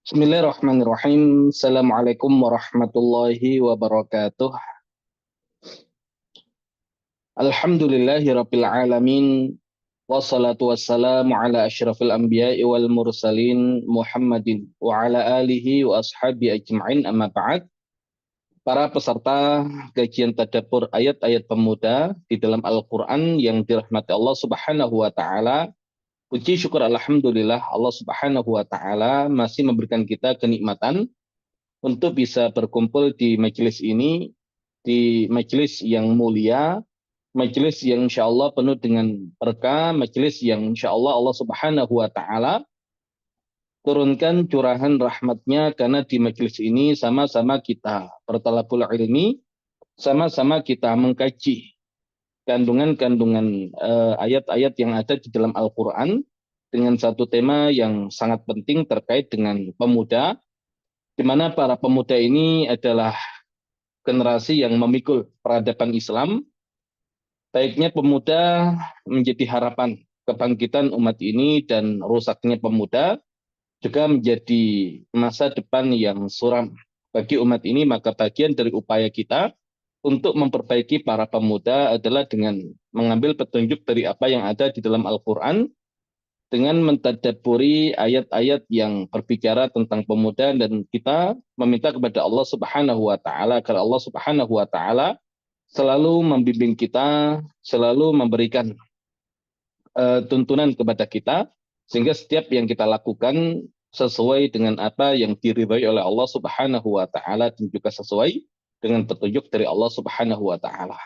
Bismillahirrahmanirrahim. Assalamualaikum warahmatullahi wabarakatuh. Alhamdulillahi rabbil alamin. Wassalatu wassalamu ala asyrafil anbiya'i wal mursalin Muhammadin wa ala alihi wa ashabi ajma'in amma ba'd. Para peserta kajian tadabbur ayat-ayat pemuda di dalam Al-Quran yang dirahmati Allah Subhanahu wa Ta'ala. Puji syukur alhamdulillah Allah Subhanahu wa Ta'ala masih memberikan kita kenikmatan untuk bisa berkumpul di majelis ini, di majelis yang mulia, majelis yang insya Allah penuh dengan berkah, majelis yang insya Allah Allah Subhanahu wa Ta'ala turunkan curahan rahmatnya, karena di majelis ini sama-sama kita bertalabul ilmi, sama-sama kita mengkaji kandungan-kandungan ayat-ayat yang ada di dalam Al-Quran dengan satu tema yang sangat penting terkait dengan pemuda, di mana para pemuda ini adalah generasi yang memikul peradaban Islam. Baiknya pemuda menjadi harapan kebangkitan umat ini, dan rusaknya pemuda juga menjadi masa depan yang suram bagi umat ini. Maka bagian dari upaya kita untuk memperbaiki para pemuda adalah dengan mengambil petunjuk dari apa yang ada di dalam Al-Quran, dengan mentadabburi ayat-ayat yang berbicara tentang pemuda, dan kita meminta kepada Allah Subhanahu wa Ta'ala agar Allah Subhanahu wa Ta'ala selalu membimbing kita, selalu memberikan tuntunan kepada kita, sehingga setiap yang kita lakukan sesuai dengan apa yang diridhai oleh Allah Subhanahu wa Ta'ala, dan juga sesuai dengan petunjuk dari Allah Subhanahu wa Ta'ala.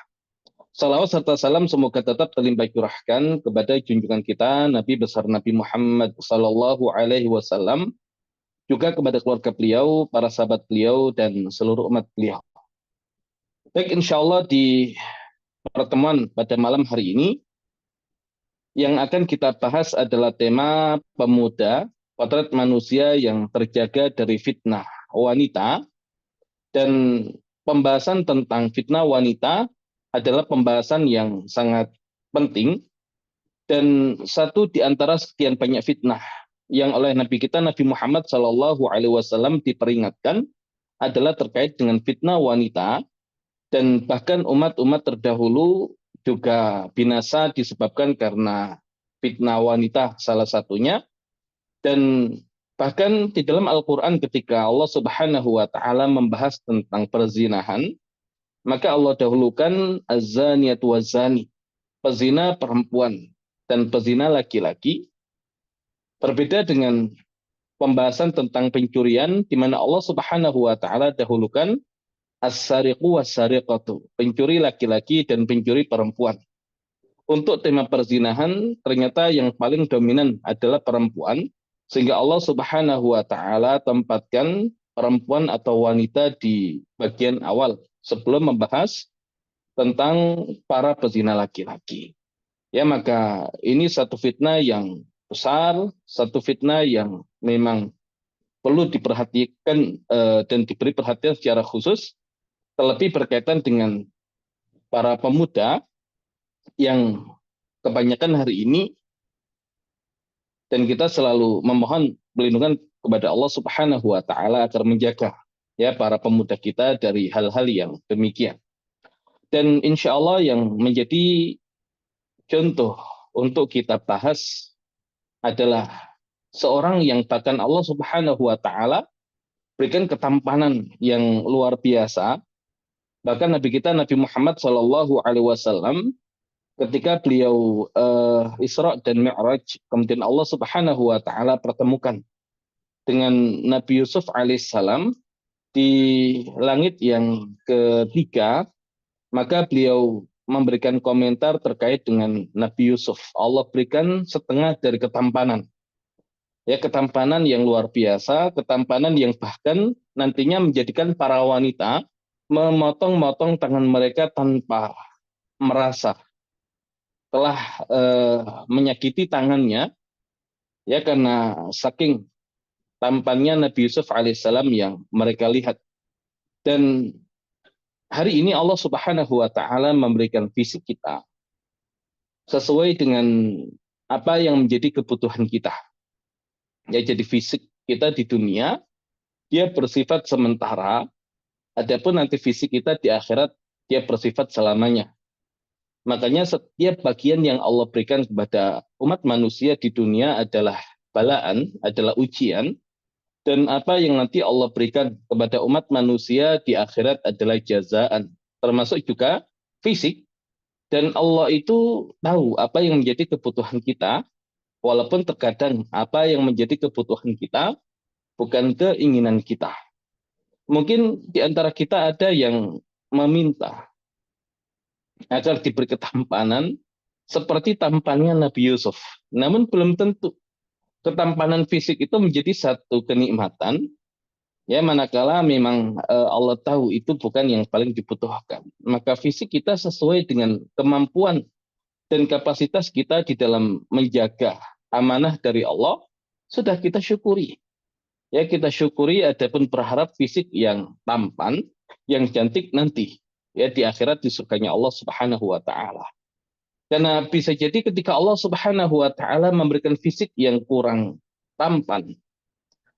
Salawat serta salam semoga tetap terlimpah curahkan kepada junjungan kita Nabi besar Nabi Muhammad Sallallahu Alaihi Wasallam, juga kepada keluarga beliau, para sahabat beliau, dan seluruh umat beliau. Baik, insya Allah di pertemuan pada malam hari ini yang akan kita bahas adalah tema pemuda, potret manusia yang terjaga dari fitnah wanita. Dan pembahasan tentang fitnah wanita adalah pembahasan yang sangat penting, dan satu di antara sekian banyak fitnah yang oleh Nabi kita Nabi Muhammad Shallallahu Alaihi Wasallam diperingatkan adalah terkait dengan fitnah wanita. Dan bahkan umat-umat terdahulu juga binasa disebabkan karena fitnah wanita salah satunya. Dan bahkan di dalam Al-Quran ketika Allah Subhanahu wa Ta'ala membahas tentang perzinahan, maka Allah dahulukan az-zaniyatu waz-zani, pezina perempuan dan pezina laki-laki. Berbeda dengan pembahasan tentang pencurian, di mana Allah Subhanahu wa Ta'ala dahulukan as-sariqu was-sariqatu, pencuri laki-laki dan pencuri perempuan. Untuk tema perzinahan ternyata yang paling dominan adalah perempuan, sehingga Allah Subhanahu wa Ta'ala tempatkan perempuan atau wanita di bagian awal sebelum membahas tentang para pezina laki-laki. Ya, maka ini satu fitnah yang besar, satu fitnah yang memang perlu diperhatikan dan diberi perhatian secara khusus, terlebih berkaitan dengan para pemuda yang kebanyakan hari ini, dan kita selalu memohon perlindungan kepada Allah Subhanahu wa Ta'ala agar menjaga ya para pemuda kita dari hal-hal yang demikian. Dan insya Allah yang menjadi contoh untuk kita bahas adalah seorang yang bahkan Allah Subhanahu wa Ta'ala berikan ketampanan yang luar biasa. Bahkan Nabi kita Nabi Muhammad Shallallahu Alaihi Wasallam ketika beliau Isra dan Mi'raj, kemudian Allah Subhanahu wa Ta'ala pertemukan dengan Nabi Yusuf alaihissalam di langit yang ketiga, maka beliau memberikan komentar terkait dengan Nabi Yusuf. Allah berikan setengah dari ketampanan. Ya, ketampanan yang luar biasa, ketampanan yang bahkan nantinya menjadikan para wanita memotong-motong tangan mereka tanpa merasa telah menyakiti tangannya, ya, karena saking tampannya Nabi Yusuf alaihissalam yang mereka lihat. Dan hari ini Allah Subhanahu wa Ta'ala memberikan fisik kita sesuai dengan apa yang menjadi kebutuhan kita. Ya, jadi fisik kita di dunia dia bersifat sementara, adapun nanti fisik kita di akhirat dia bersifat selamanya. Makanya setiap bagian yang Allah berikan kepada umat manusia di dunia adalah balaan, adalah ujian, dan apa yang nanti Allah berikan kepada umat manusia di akhirat adalah jazaan, termasuk juga fisik. Dan Allah itu tahu apa yang menjadi kebutuhan kita, walaupun terkadang apa yang menjadi kebutuhan kita bukan keinginan kita. Mungkin di antara kita ada yang meminta agar diberi ketampanan seperti tampannya Nabi Yusuf. Namun belum tentu ketampanan fisik itu menjadi satu kenikmatan, ya manakala memang Allah tahu itu bukan yang paling dibutuhkan. Maka fisik kita sesuai dengan kemampuan dan kapasitas kita di dalam menjaga amanah dari Allah, sudah kita syukuri. Ya kita syukuri, adapun berharap fisik yang tampan, yang cantik nanti ya di akhirat di surganya Allah Subhanahu wa taala. Karena bisa jadi ketika Allah Subhanahu wa taala memberikan fisik yang kurang tampan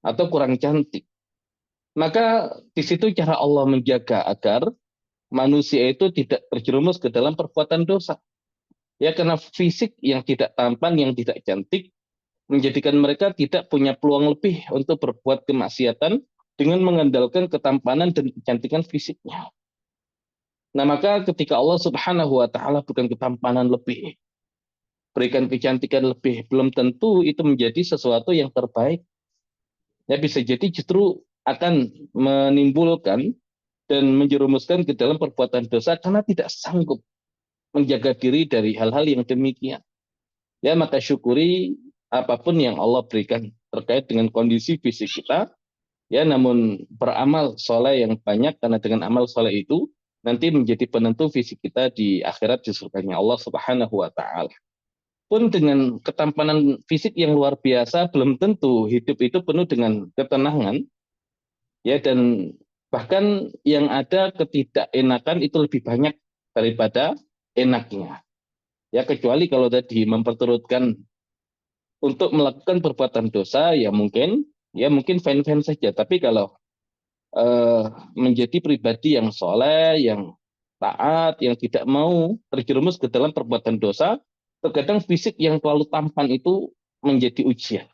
atau kurang cantik, maka di situ cara Allah menjaga agar manusia itu tidak terjerumus ke dalam perbuatan dosa. Ya karena fisik yang tidak tampan, yang tidak cantik menjadikan mereka tidak punya peluang lebih untuk berbuat kemaksiatan dengan mengandalkan ketampanan dan kecantikan fisiknya. Nah, maka ketika Allah Subhanahu wa taala bukan ketampanan lebih, berikan kecantikan lebih, belum tentu itu menjadi sesuatu yang terbaik. Ya bisa jadi justru akan menimbulkan dan menjerumuskan ke dalam perbuatan dosa karena tidak sanggup menjaga diri dari hal-hal yang demikian. Ya maka syukuri apapun yang Allah berikan terkait dengan kondisi fisik kita, ya namun beramal soleh yang banyak karena dengan amal soleh itu nanti menjadi penentu fisik kita di akhirat di surganya Allah Subhanahu wa taala. Pun dengan ketampanan fisik yang luar biasa belum tentu hidup itu penuh dengan ketenangan, ya dan bahkan yang ada ketidakenakan itu lebih banyak daripada enaknya. Ya kecuali kalau tadi memperturutkan untuk melakukan perbuatan dosa ya mungkin fine-fine saja. Tapi kalau menjadi pribadi yang soleh, yang taat, yang tidak mau terjerumus ke dalam perbuatan dosa, terkadang fisik yang terlalu tampan itu menjadi ujian.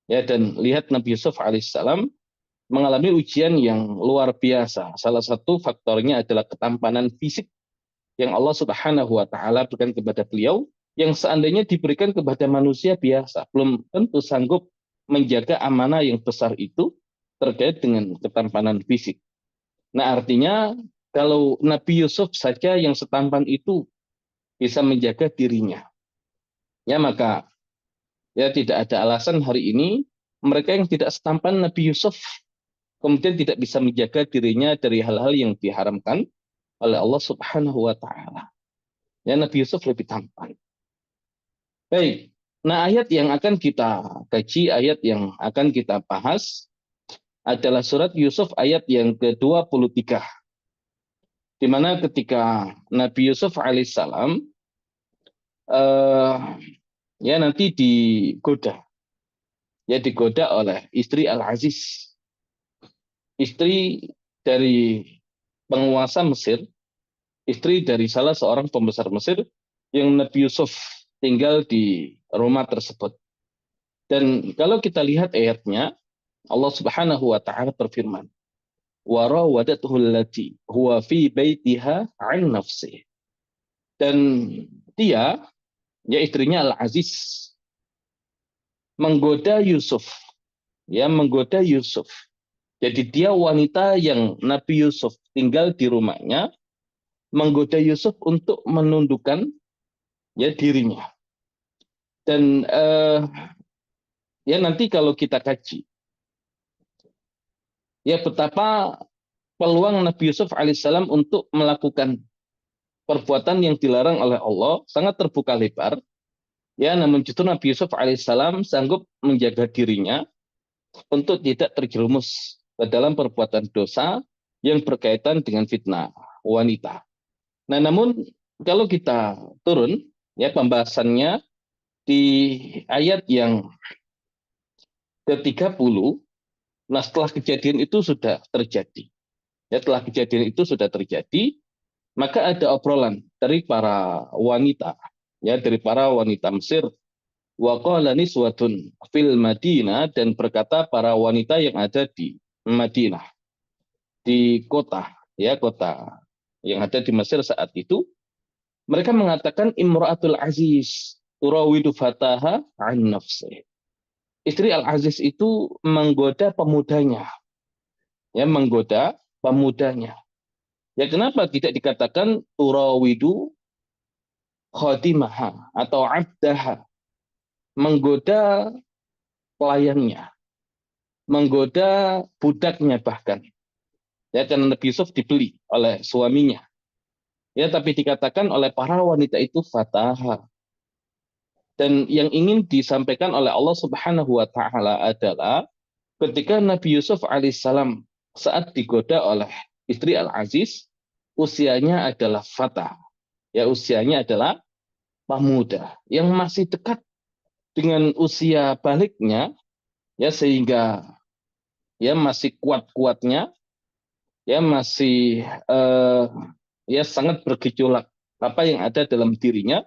Ya dan lihat Nabi Yusuf alaihissalam mengalami ujian yang luar biasa. Salah satu faktornya adalah ketampanan fisik yang Allah Subhanahu wa taala berikan kepada beliau, yang seandainya diberikan kepada manusia biasa belum tentu sanggup menjaga amanah yang besar itu terkait dengan ketampanan fisik. Nah, artinya kalau Nabi Yusuf saja yang setampan itu bisa menjaga dirinya, ya maka ya tidak ada alasan hari ini mereka yang tidak setampan Nabi Yusuf kemudian tidak bisa menjaga dirinya dari hal-hal yang diharamkan oleh Allah Subhanahu wa taala. Ya Nabi Yusuf lebih tampan. Baik. Nah, ayat yang akan kita kaji, ayat yang akan kita bahas adalah surat Yusuf ayat yang ke-23. Di mana ketika Nabi Yusuf alaihissalam eh, ya nanti digoda oleh istri Al-Aziz, istri dari penguasa Mesir, istri dari salah seorang pembesar Mesir yang Nabi Yusuf tinggal di rumah tersebut. Dan kalau kita lihat ayatnya, Allah Subhanahu wa taala berfirman, "Wa rawadathu allati huwa fi baitiha 'an nafsihi." Dan dia, ya istrinya Al-Aziz, menggoda Yusuf, ya menggoda Yusuf. Jadi dia wanita yang Nabi Yusuf tinggal di rumahnya, menggoda Yusuf untuk menundukkan ya dirinya. Dan ya nanti kalau kita kaji, ya betapa peluang Nabi Yusuf alaihissalam untuk melakukan perbuatan yang dilarang oleh Allah sangat terbuka lebar. Ya, namun justru Nabi Yusuf alaihissalam sanggup menjaga dirinya untuk tidak terjerumus ke dalam perbuatan dosa yang berkaitan dengan fitnah wanita. Nah, namun kalau kita turun, ya pembahasannya di ayat yang ke-30, Nah, setelah kejadian itu sudah terjadi. Ya, setelah kejadian itu sudah terjadi, maka ada obrolan dari para wanita, ya, dari para wanita Mesir. Wa qala niswatun fil Madinah, dan berkata para wanita yang ada di Madinah, di kota, ya, kota yang ada di Mesir saat itu, mereka mengatakan imra'atul aziz turawidu fataha an nafsi. Istri Al-Aziz itu menggoda pemudanya, ya, menggoda pemudanya. Ya, kenapa tidak dikatakan turawidu khadimaha atau abdaha, menggoda pelayannya, menggoda budaknya bahkan. Ya, karena Nabi Yusuf dibeli oleh suaminya. Ya, tapi dikatakan oleh para wanita itu fataha. Dan yang ingin disampaikan oleh Allah Subhanahu wa taala adalah ketika Nabi Yusuf alaihissalam saat digoda oleh istri Al-Aziz, usianya adalah fatah. Ya, usianya adalah pemuda yang masih dekat dengan usia baliknya, ya, sehingga ya masih kuat-kuatnya, ya masih eh, ya sangat bergejolak apa yang ada dalam dirinya,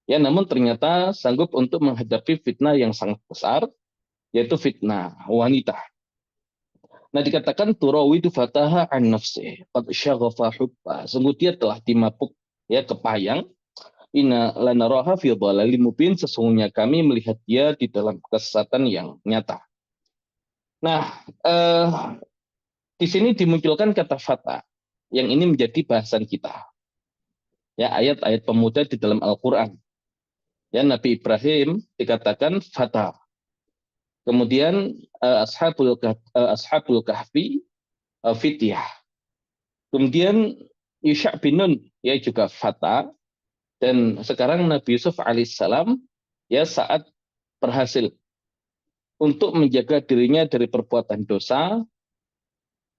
ya, namun ternyata sanggup untuk menghadapi fitnah yang sangat besar, yaitu fitnah wanita. Nah, dikatakan turawidu fataha an nafsi qad syaghafa hubba, sungguh dia telah dimapuk, ya, kepayang. Inna lanaraha fi dhalalim mubin, sesungguhnya kami melihat dia di dalam kesesatan yang nyata. Nah, di sini dimunculkan kata fata, yang ini menjadi bahasan kita. Ya, ayat-ayat pemuda di dalam Al-Quran. Ya, Nabi Ibrahim dikatakan fata. Kemudian Ashabul Kahfi fityah. Kemudian Yusha bin Nun, ya, juga fata. Dan sekarang Nabi Yusuf alaihissalam, ya, saat berhasil untuk menjaga dirinya dari perbuatan dosa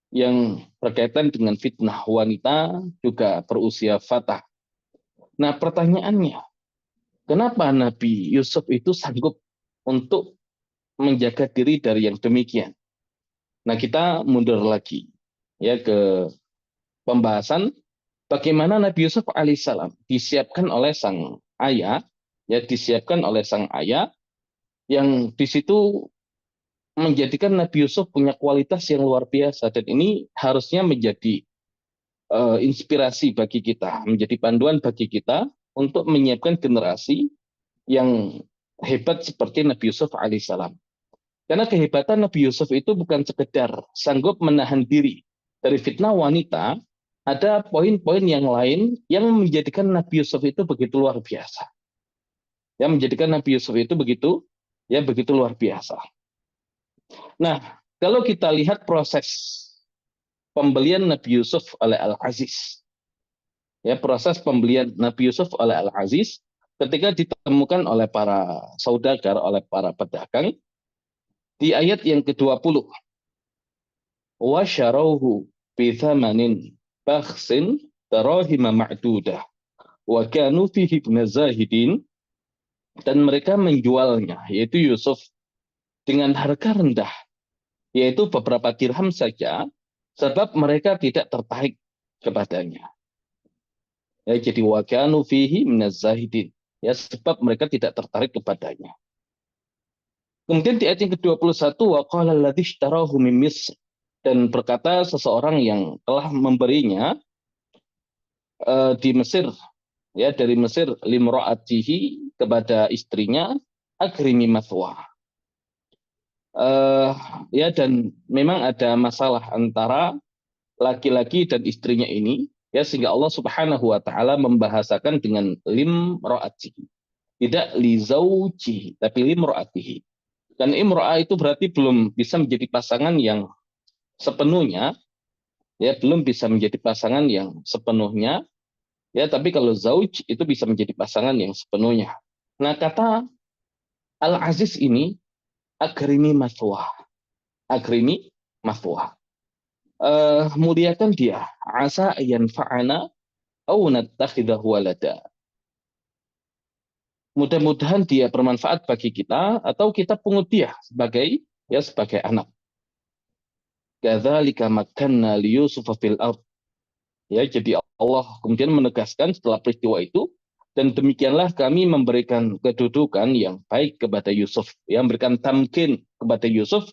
yang berkaitan dengan fitnah wanita, juga berusia fatah. Nah, pertanyaannya, kenapa Nabi Yusuf itu sanggup untuk menjaga diri dari yang demikian? Nah, kita mundur lagi, ya, ke pembahasan bagaimana Nabi Yusuf alaihissalam disiapkan oleh sang ayah, ya, disiapkan oleh sang ayah yang di situ menjadikan Nabi Yusuf punya kualitas yang luar biasa, dan ini harusnya menjadi inspirasi bagi kita, menjadi panduan bagi kita untuk menyiapkan generasi yang hebat seperti Nabi Yusuf alaihissalam. Karena kehebatan Nabi Yusuf itu bukan sekedar sanggup menahan diri dari fitnah wanita, ada poin-poin yang lain yang menjadikan Nabi Yusuf itu begitu luar biasa. Yang menjadikan Nabi Yusuf itu begitu, ya, begitu luar biasa. Nah, kalau kita lihat proses pembelian Nabi Yusuf oleh Al-Aziz, ya, proses pembelian Nabi Yusuf oleh Al-Aziz ketika ditemukan oleh para saudagar, oleh para pedagang, di ayat yang ke-20, wa syarauhu bi thamanin bakhsin darahima ma'dudah wa kanu fihi zahidin, dan mereka menjualnya, yaitu Yusuf, dengan harga rendah, yaitu beberapa dirham saja, sebab mereka tidak tertarik kepadanya. Ya, jadi wa kanu fihi zahidin, ya, sebab mereka tidak tertarik kepadanya. Kemudian di ayat yang ke-21, wa qala alladzi ishtarahu min Misr, dan berkata seseorang yang telah memberinya di Mesir, ya, dari Mesir, limro'atihi, kepada istrinya, akrimi mathwa. Uh, ya, dan memang ada masalah antara laki-laki dan istrinya ini, ya, sehingga Allah Subhanahu wa taala membahasakan dengan limro'atihi, tidak li zaujihi, tapi limro'atihi. Dan imro'ah itu berarti belum bisa menjadi pasangan yang sepenuhnya, ya, belum bisa menjadi pasangan yang sepenuhnya, ya, tapi kalau zauj itu bisa menjadi pasangan yang sepenuhnya. Nah, kata Al-Aziz ini agrimi mathwah, agrimi mathwah, muliakan dia, asa yanfa'ana au nattakhidahu walada, mudah-mudahan dia bermanfaat bagi kita atau kita pungut dia sebagai, ya, sebagai anak. Kadzalika makkanna liyusuf fil ard. Ya, jadi Allah kemudian menegaskan setelah peristiwa itu, dan demikianlah kami memberikan kedudukan yang baik kepada Yusuf, yang memberikan tamkin kepada Yusuf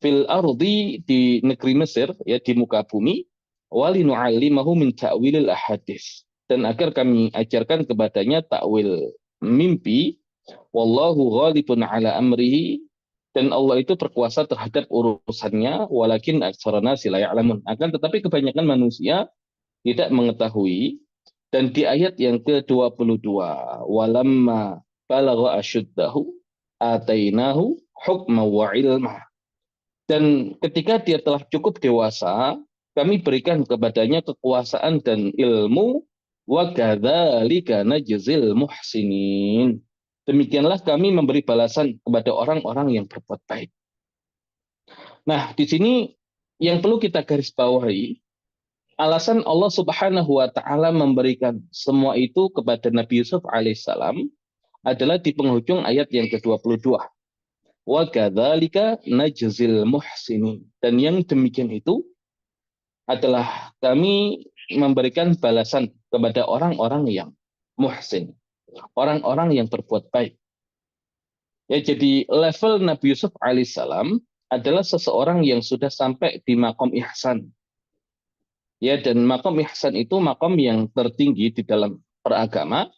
fil ardi, di negeri Mesir, ya, di muka bumi, walinu'allimahu min ta'wilil ahadits, dan agar kami ajarkan kepadanya takwil mimpi, wallahu ghalibun ala amrihi, dan Allah itu berkuasa terhadap urusannya, walakin aktsarana la ya'lamun, akan tetapi kebanyakan manusia tidak mengetahui. Dan di ayat yang ke-22, walamma balagha asyuddahu atainahu hukma wa ilma, dan ketika dia telah cukup dewasa, kami berikan kepadanya kekuasaan dan ilmu, wa kadzalika najzil muhsinin. Demikianlah kami memberi balasan kepada orang-orang yang berbuat baik. Nah, di sini yang perlu kita garis bawahi, alasan Allah Subhanahu wa taala memberikan semua itu kepada Nabi Yusuf alaihissalam adalah di penghujung ayat yang ke-22. Wa kadzalika najzil muhsinin. Dan yang demikian itu adalah kami memberikan balasan kepada orang-orang yang muhsin, orang-orang yang berbuat baik. Ya, jadi level Nabi Yusuf alaihissalam adalah seseorang yang sudah sampai di makom ihsan. Ya, dan makom ihsan itu makom yang tertinggi di dalam beragama.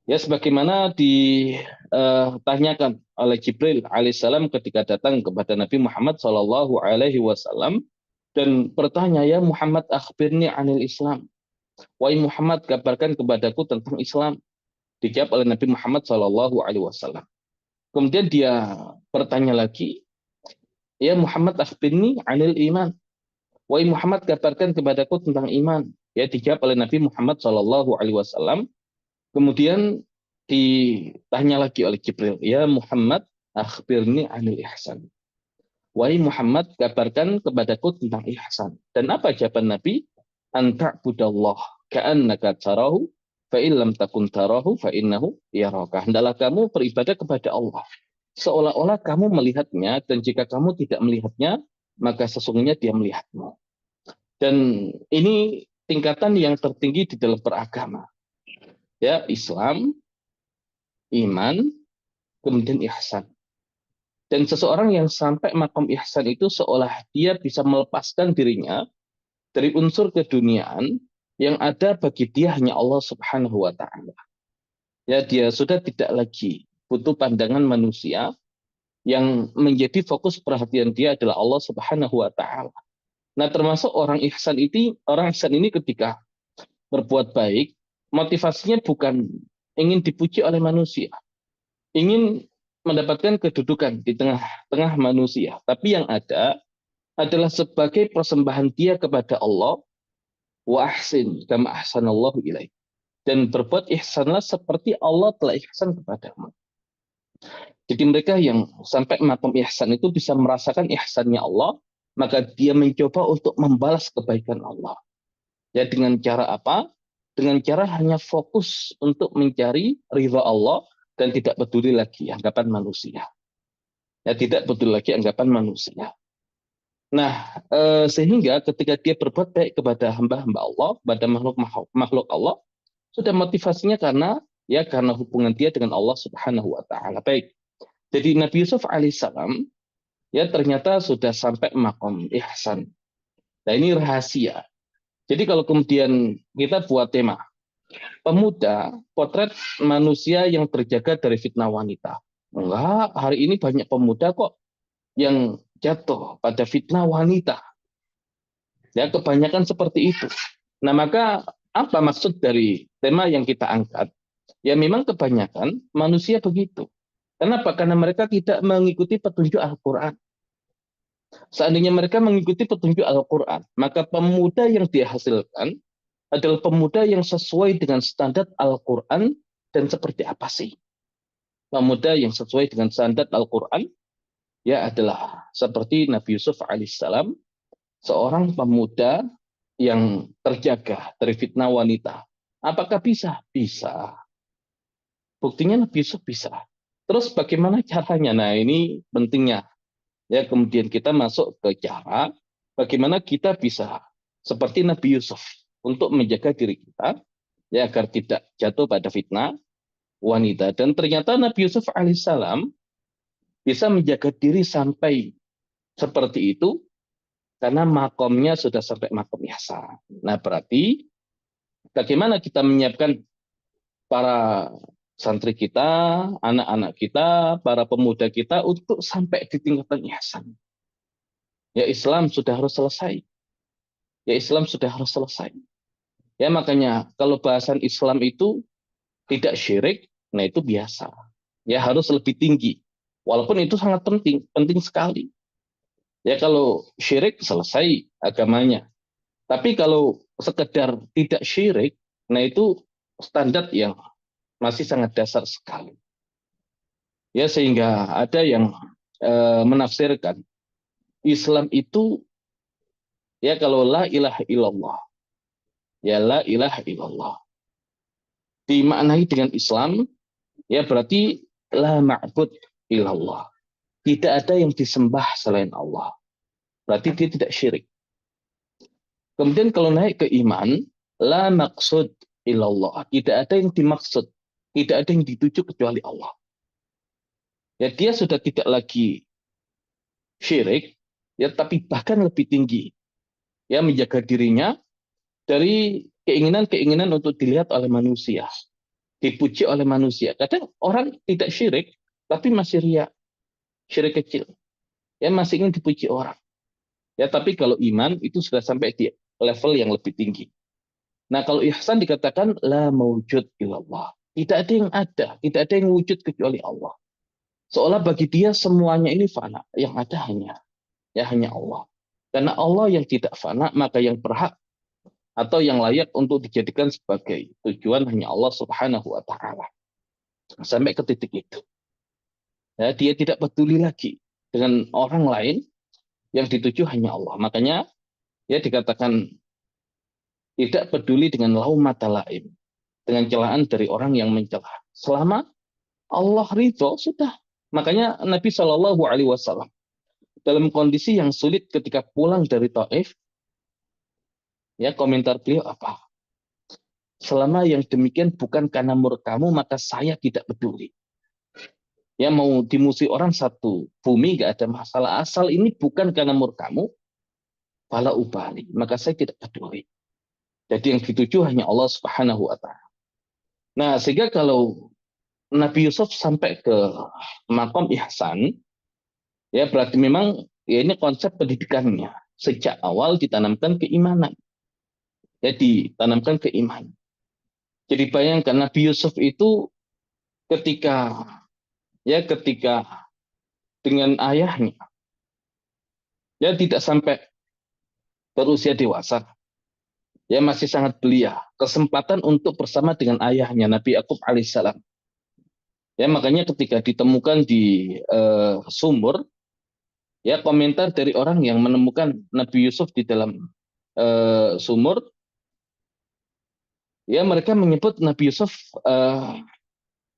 Ya, sebagaimana ditanyakan oleh Jibril alaihissalam ketika datang kepada Nabi Muhammad Shallallahu Alaihi Wasallam dan bertanya, ya Muhammad, akhbirni anil Islam. Wahai Muhammad, kabarkan kepadaku tentang Islam. Dijawab oleh Nabi Muhammad Shallallahu Alaihi Wasallam. Kemudian dia bertanya lagi, ya Muhammad, akhbirni anil iman. Wahai Muhammad, kabarkan kepadaku tentang iman. Ya, dijawab oleh Nabi Muhammad Shallallahu Alaihi Wasallam. Kemudian ditanya lagi oleh Jibril, ya Muhammad, akhbirni anil ihsan. Wahai Muhammad, kabarkan kepadaku tentang ihsan. Dan apa jawaban Nabi? Anta'budallah ka'annaka tarahu, fa'illam takun tarahu, fa'innahu yaraka. Hendaklah kamu beribadah kepada Allah seolah-olah kamu melihatnya, dan jika kamu tidak melihatnya, maka sesungguhnya dia melihatmu. Dan ini tingkatan yang tertinggi di dalam beragama. Ya, Islam, iman, kemudian ihsan. Dan seseorang yang sampai makom ihsan itu seolah dia bisa melepaskan dirinya dari unsur keduniaan yang ada bagi dia hanya Allah Subhanahu wa taala. Ya, dia sudah tidak lagi butuh pandangan manusia, yang menjadi fokus perhatian dia adalah Allah Subhanahu wa taala. Nah, termasuk orang ihsan ini ketika berbuat baik, motivasinya bukan ingin dipuji oleh manusia, ingin mendapatkan kedudukan di tengah-tengah manusia, tapi yang ada adalah sebagai persembahan dia kepada Allah, wa ahsin kama ahsanallahu ilaik. Dan berbuat ihsanlah seperti Allah telah ihsan kepadamu. Jadi mereka yang sampai makom ihsan itu bisa merasakan ihsannya Allah, maka dia mencoba untuk membalas kebaikan Allah. Ya, dengan cara apa? Dengan cara hanya fokus untuk mencari ridha Allah dan tidak peduli lagi anggapan manusia. Ya, tidak peduli lagi anggapan manusia. Nah, sehingga ketika dia berbuat baik kepada hamba-hamba Allah, pada makhluk Allah, sudah motivasinya karena hubungan dia dengan Allah Subhanahu wa taala. Baik. Jadi Nabi Yusuf alaihissalam ya ternyata sudah sampai makom ihsan. Nah, ini rahasia. Jadi kalau kemudian kita buat tema pemuda, potret manusia yang terjaga dari fitnah wanita. Enggak, hari ini banyak pemuda kok yang jatuh pada fitnah wanita. Ya, kebanyakan seperti itu. Nah, maka apa maksud dari tema yang kita angkat? Ya, memang kebanyakan manusia begitu. Kenapa? Karena mereka tidak mengikuti petunjuk Al-Quran. Seandainya mereka mengikuti petunjuk Al-Quran, maka pemuda yang dihasilkan adalah pemuda yang sesuai dengan standar Al-Quran. Dan seperti apa sih pemuda yang sesuai dengan standar Al-Quran? Ya, adalah seperti Nabi Yusuf alaihissalam, seorang pemuda yang terjaga dari fitnah wanita. Apakah bisa? Bisa. Buktinya Nabi Yusuf bisa. Terus bagaimana caranya? Nah, ini pentingnya. Ya, kemudian kita masuk ke cara bagaimana kita bisa seperti Nabi Yusuf untuk menjaga diri kita ya agar tidak jatuh pada fitnah wanita. Dan ternyata Nabi Yusuf alaihissalam bisa menjaga diri sampai seperti itu karena makomnya sudah sampai makom ihsan. Nah, berarti bagaimana kita menyiapkan para santri kita, anak-anak kita, para pemuda kita untuk sampai di tingkatan ihsan. Ya, Islam sudah harus selesai. Ya, Islam sudah harus selesai. Ya, makanya kalau bahasan Islam itu tidak syirik, nah itu biasa. Ya, harus lebih tinggi. Walaupun itu sangat penting, penting sekali. Ya, kalau syirik selesai agamanya. Tapi kalau sekedar tidak syirik, nah itu standar yang masih sangat dasar sekali. Ya, sehingga ada yang menafsirkan Islam itu ya kalau la ilaha illallah, ya la ilaha illallah. Dimaknai dengan Islam, ya berarti la ma'bud illallah. Tidak ada yang disembah selain Allah. Berarti dia tidak syirik. Kemudian kalau naik ke iman, la maksud illallah. Tidak ada yang dimaksud. Tidak ada yang dituju kecuali Allah. Ya dia sudah tidak lagi syirik, ya tapi bahkan lebih tinggi. Ya menjaga dirinya dari keinginan-keinginan untuk dilihat oleh manusia. Dipuji oleh manusia. Kadang orang tidak syirik, tapi masih riak. Syirik kecil. Ya masih ingin dipuji orang. Ya tapi kalau iman itu sudah sampai di level yang lebih tinggi. Nah, kalau ihsan dikatakan la maujud illallah. Tidak ada yang ada, tidak ada yang wujud kecuali Allah. Seolah bagi dia semuanya ini fana, yang ada hanya Allah. Karena Allah yang tidak fana, maka yang berhak atau yang layak untuk dijadikan sebagai tujuan hanya Allah Subhanahu wa taala. Sampai ke titik itu. Ya, dia tidak peduli lagi dengan orang lain, yang dituju hanya Allah. Makanya ya dikatakan tidak peduli dengan laumata laim, dengan celaan dari orang yang mencela. Selama Allah ridho sudah. Makanya Nabi Shallallahu Alaihi Wasallam dalam kondisi yang sulit ketika pulang dari Taif, ya komentar beliau apa? Selama yang demikian bukan karena murkamu, maka saya tidak peduli. Ya mau dimusuhi orang satu bumi gak ada masalah. Asal ini bukan karena murkamu, fala ubali. Maka saya tidak peduli. Jadi yang dituju hanya Allah Subhanahu Wa Taala. Nah sehingga kalau Nabi Yusuf sampai ke makom ihsan, ya berarti memang ya ini konsep pendidikannya. Sejak awal ditanamkan keimanan. Ya ditanamkan keimanan. Jadi bayangkan Nabi Yusuf itu ketika ketika dengan ayahnya ya tidak sampai berusia dewasa. Ya masih sangat belia. Kesempatan untuk bersama dengan ayahnya Nabi Yakub alaihissalam. Ya makanya ketika ditemukan di sumur, ya komentar dari orang yang menemukan Nabi Yusuf di dalam sumur, ya mereka menyebut Nabi Yusuf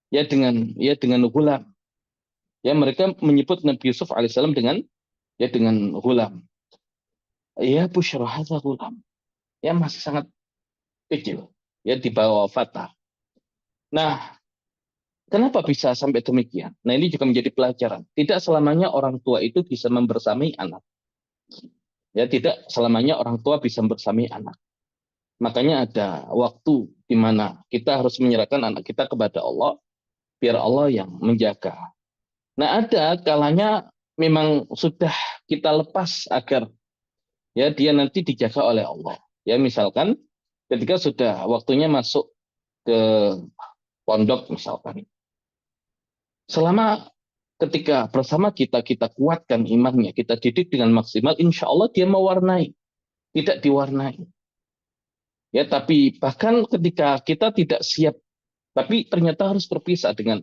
dengan hulam. Ya mereka menyebut Nabi Yusuf alaihissalam dengan hulam. Ya busyra hadza hulam. Ya masih sangat kecil. Ya di bawah fatah. Nah, kenapa bisa sampai demikian? Nah, ini juga menjadi pelajaran. Tidak selamanya orang tua itu bisa membersamai anak. Ya, tidak selamanya orang tua bisa membersamai anak. Makanya ada waktu di mana kita harus menyerahkan anak kita kepada Allah, biar Allah yang menjaga. Nah, ada kalanya memang sudah kita lepas agar ya dia nanti dijaga oleh Allah. Ya, misalkan ketika sudah waktunya masuk ke pondok misalkan. Selama ketika bersama kita kuatkan imannya, kita didik dengan maksimal, insya Allah dia mewarnai, tidak diwarnai. Ya, tapi bahkan ketika kita tidak siap, tapi ternyata harus berpisah dengan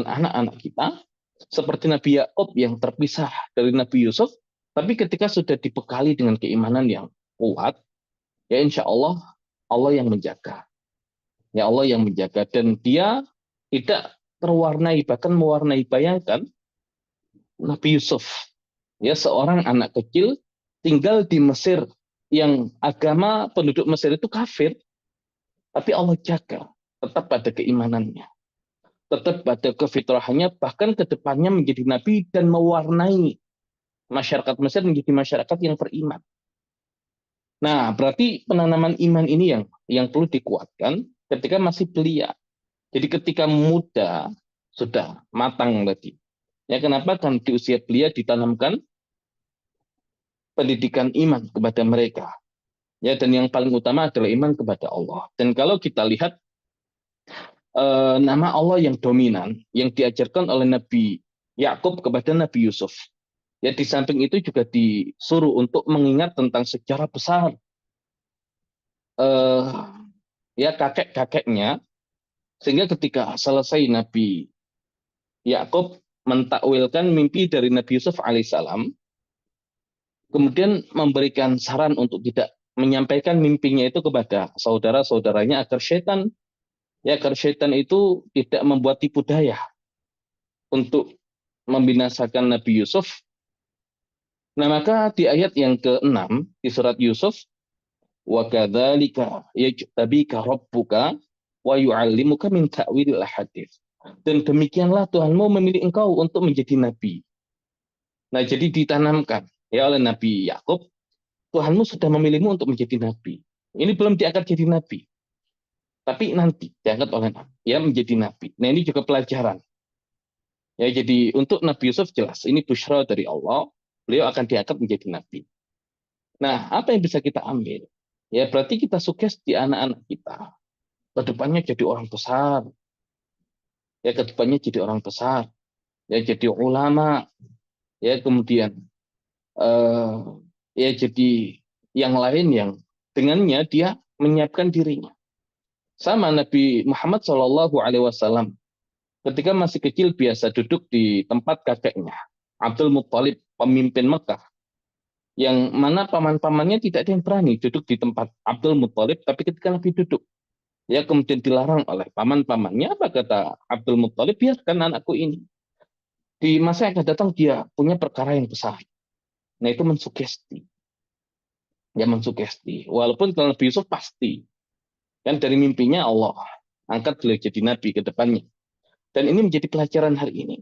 anak-anak kita, seperti Nabi Yakub yang terpisah dari Nabi Yusuf, tapi ketika sudah dibekali dengan keimanan yang kuat, ya insya Allah Allah yang menjaga. Ya Allah yang menjaga dan dia tidak terwarnai, bahkan mewarnai. Bayangkan Nabi Yusuf. Ya, seorang anak kecil tinggal di Mesir yang agama penduduk Mesir itu kafir, tapi Allah jaga tetap pada keimanannya, tetap pada kefitrahannya, bahkan ke depannya menjadi nabi dan mewarnai masyarakat Mesir menjadi masyarakat yang beriman. Nah, berarti penanaman iman ini yang perlu dikuatkan ketika masih belia. Jadi ketika muda sudah matang tadi. Ya, kenapa kan di usia belia ditanamkan pendidikan iman kepada mereka. Ya, dan yang paling utama adalah iman kepada Allah. Dan kalau kita lihat nama Allah yang dominan yang diajarkan oleh Nabi Yakub kepada Nabi Yusuf. Ya, di samping itu juga disuruh untuk mengingat tentang sejarah besar eh, ya kakek-kakeknya, sehingga ketika selesai Nabi Yakub mentakwilkan mimpi dari Nabi Yusuf alaihissalam, kemudian memberikan saran untuk tidak menyampaikan mimpinya itu kepada saudara-saudaranya agar setan itu tidak membuat tipu daya untuk membinasakan Nabi Yusuf. Nah, maka di ayat yang ke-6 di surat Yusuf, wa kadzalika yajtabika rabbuka wa yu'allimuka min ta'wilil ahadits. Dan demikianlah Tuhanmu memilih engkau untuk menjadi nabi. Nah, jadi ditanamkan ya oleh Nabi Yakub, Tuhanmu sudah memilihmu untuk menjadi nabi. Ini belum diangkat jadi nabi, tapi nanti diangkat oleh nabi, ya menjadi nabi. Nah, ini juga pelajaran. Ya, jadi untuk Nabi Yusuf jelas ini busyra dari Allah, beliau akan diangkat menjadi nabi. Nah, apa yang bisa kita ambil? Ya, berarti kita sugesti anak-anak kita. Kedepannya jadi orang besar. Ya, kedepannya jadi orang besar. Ya, jadi ulama. Ya, kemudian eh, ya jadi yang lain yang dengannya dia menyiapkan dirinya. Sama Nabi Muhammad SAW ketika masih kecil biasa duduk di tempat kakeknya. Abdul Muttalib, pemimpin Mekah. Yang mana paman-pamannya tidak ada yang berani duduk di tempat Abdul Muttalib, tapi ketika Nabi duduk, ya kemudian dilarang oleh paman-pamannya, apa kata Abdul Muttalib, biarkan anakku ini. Di masa yang akan datang dia punya perkara yang besar. Nah, itu mensugesti. Ya, mensugesti. Walaupun kalau Nabi Yusuf pasti. Kan dari mimpinya Allah angkat beliau jadi nabi ke depannya. Dan ini menjadi pelajaran hari ini.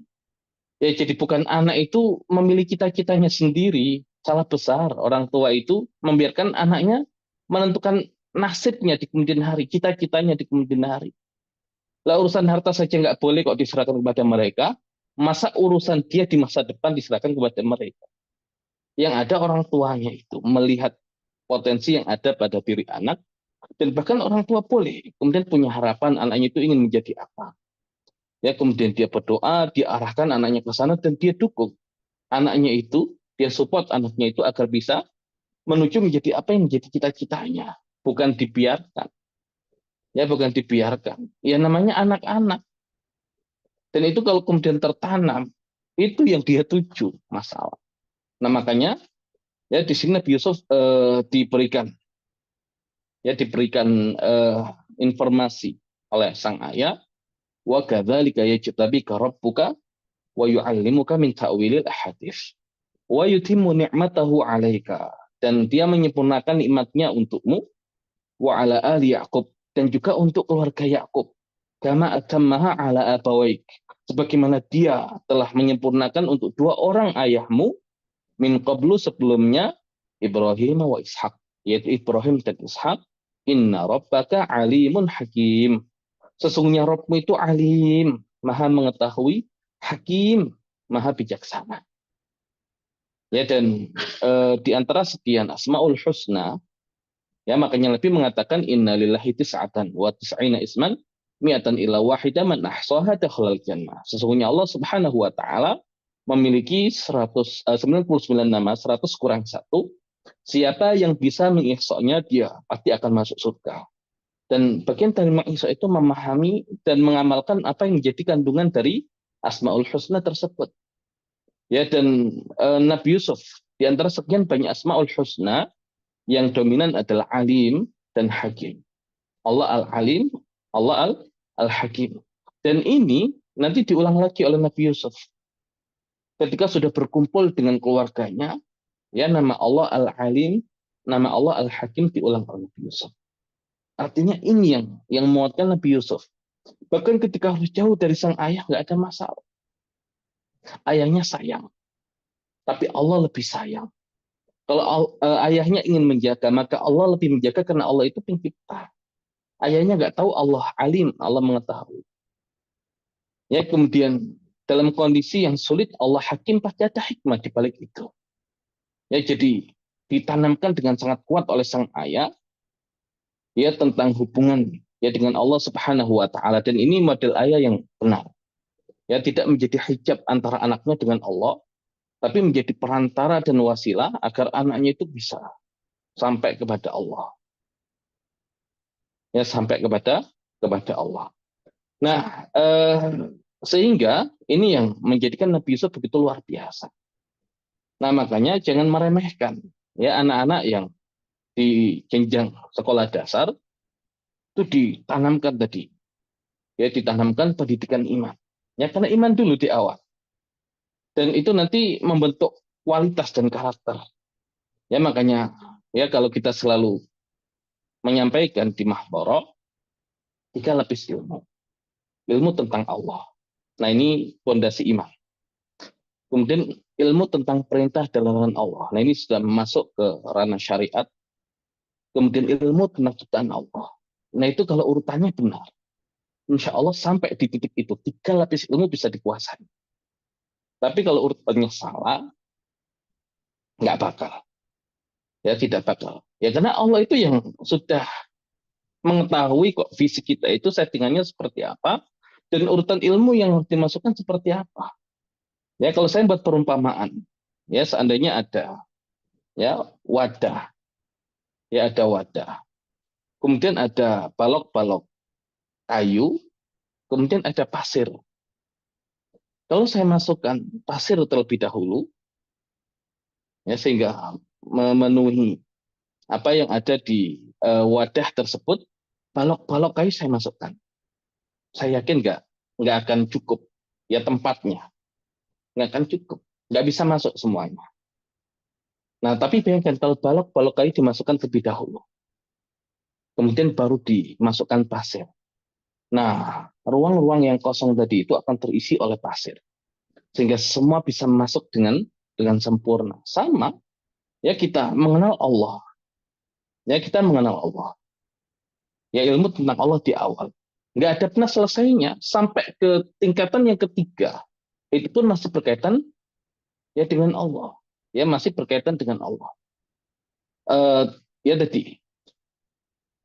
Ya, jadi bukan anak itu memiliki cita-citanya sendiri. Salah besar orang tua itu membiarkan anaknya menentukan nasibnya di kemudian hari, cita-citanya di kemudian hari. Lah urusan harta saja nggak boleh kok diserahkan kepada mereka, masa urusan dia di masa depan diserahkan kepada mereka. Yang ada orang tuanya itu melihat potensi yang ada pada diri anak, dan bahkan orang tua boleh kemudian punya harapan anaknya itu ingin menjadi apa. Ya, kemudian dia berdoa, dia arahkan anaknya ke sana dan dia dukung anaknya itu, dia support anaknya itu agar bisa menuju menjadi apa yang menjadi cita-citanya, bukan dibiarkan. Ya, bukan dibiarkan. Ya, namanya anak-anak. Dan itu kalau kemudian tertanam, itu yang dia tuju masalah. Nah, makanya ya di sini Nabi Yusuf diberikan informasi oleh sang ayah, wa kadzalika yajtabika rabbuka wa yu'allimuka min ta'wilil ahadits wa yutimmu ni'matahu 'alaika, dan dia menyempurnakan nikmatnya untukmu, wa ala ali Yaqub, dan juga untuk keluarga Yakub, kama atammaha ala abawaik, sebagaimana dia telah menyempurnakan untuk dua orang ayahmu, min qablu sebelumnya, Ibrahim wa Ishak, yaitu Ibrahim dan Ishak. Inna rabbaka alimun hakim, sesungguhnya Rabbmu itu alim, maha mengetahui, hakim, maha bijaksana. Ya, dan di antara sekian asmaul husna, ya makanya Nabi mengatakan inna lillahi tis'atan wa tis'ina isman mi'atan ila wahida man ahsaha dakhalal jannah. Sesungguhnya Allah Subhanahu wa taala memiliki 99 nama, 100 kurang satu. Siapa yang bisa mengihsanya dia pasti akan masuk surga. Dan bagian dari mengihsa itu memahami dan mengamalkan apa yang menjadi kandungan dari asmaul husna tersebut. Ya, dan Nabi Yusuf di antara sekian banyak asmaul husna yang dominan adalah alim dan hakim. Allah al-alim, Allah al-hakim. Dan ini nanti diulang lagi oleh Nabi Yusuf. ketika sudah berkumpul dengan keluarganya, ya nama Allah Al-Alim, nama Allah Al-Hakim diulang oleh Nabi Yusuf. Artinya ini yang menguatkan Nabi Yusuf. Bahkan ketika harus jauh dari sang ayah nggak ada masalah. Ayahnya sayang, tapi Allah lebih sayang. Kalau ayahnya ingin menjaga, maka Allah lebih menjaga karena Allah itu pencipta. Ayahnya nggak tahu, Allah alim, Allah mengetahui. Ya, kemudian dalam kondisi yang sulit, Allah hakim, pasti ada hikmah di balik itu. Ya, jadi ditanamkan dengan sangat kuat oleh sang ayah ya tentang hubungan ya dengan Allah Subhanahu wa taala, dan ini model ayah yang benar. Ya, tidak menjadi hijab antara anaknya dengan Allah, tapi menjadi perantara dan wasilah agar anaknya itu bisa sampai kepada Allah. Ya, sampai kepada Allah. Nah, sehingga ini yang menjadikan Nabi Yusuf begitu luar biasa. Nah, makanya jangan meremehkan ya anak-anak yang di jenjang sekolah dasar itu ditanamkan tadi. Ya, ditanamkan pendidikan iman. Ya, karena iman dulu di awal. Dan itu nanti membentuk kualitas dan karakter. Ya, makanya ya kalau kita selalu menyampaikan di Mahbarah, 3 lapis ilmu. Ilmu tentang Allah. Nah, ini fondasi iman. Kemudian ilmu tentang perintah dan larangan Allah. Nah, ini sudah masuk ke ranah syariat. Kemudian ilmu tentang ciptaan Allah. Nah, itu kalau urutannya benar, insya Allah sampai di titik itu 3 lapis ilmu bisa dikuasai. Tapi kalau urutannya salah, nggak bakal. Ya, tidak bakal. Ya, karena Allah itu yang sudah mengetahui kok visi kita itu settingannya seperti apa, dan urutan ilmu yang harus dimasukkan seperti apa. Ya, kalau saya buat perumpamaan, ya seandainya ada ya wadah, ya ada wadah. Kemudian ada balok-balok kayu, kemudian ada pasir. Kalau saya masukkan pasir terlebih dahulu, ya sehingga memenuhi apa yang ada di wadah tersebut, balok-balok kayu saya masukkan. Saya yakin nggak akan cukup ya tempatnya, nggak akan cukup, nggak bisa masuk semuanya. Nah, tapi bayangkan kalau balok-balok kayu dimasukkan terlebih dahulu, kemudian baru dimasukkan pasir. Nah, ruang-ruang yang kosong tadi itu akan terisi oleh pasir, sehingga semua bisa masuk dengan sempurna. Sama, ya kita mengenal Allah, ya kita mengenal Allah, ya ilmu tentang Allah di awal. Nggak ada pernah selesainya sampai ke tingkatan yang ketiga. Itu pun masih berkaitan ya dengan Allah, ya masih berkaitan dengan Allah. Uh, ya tadi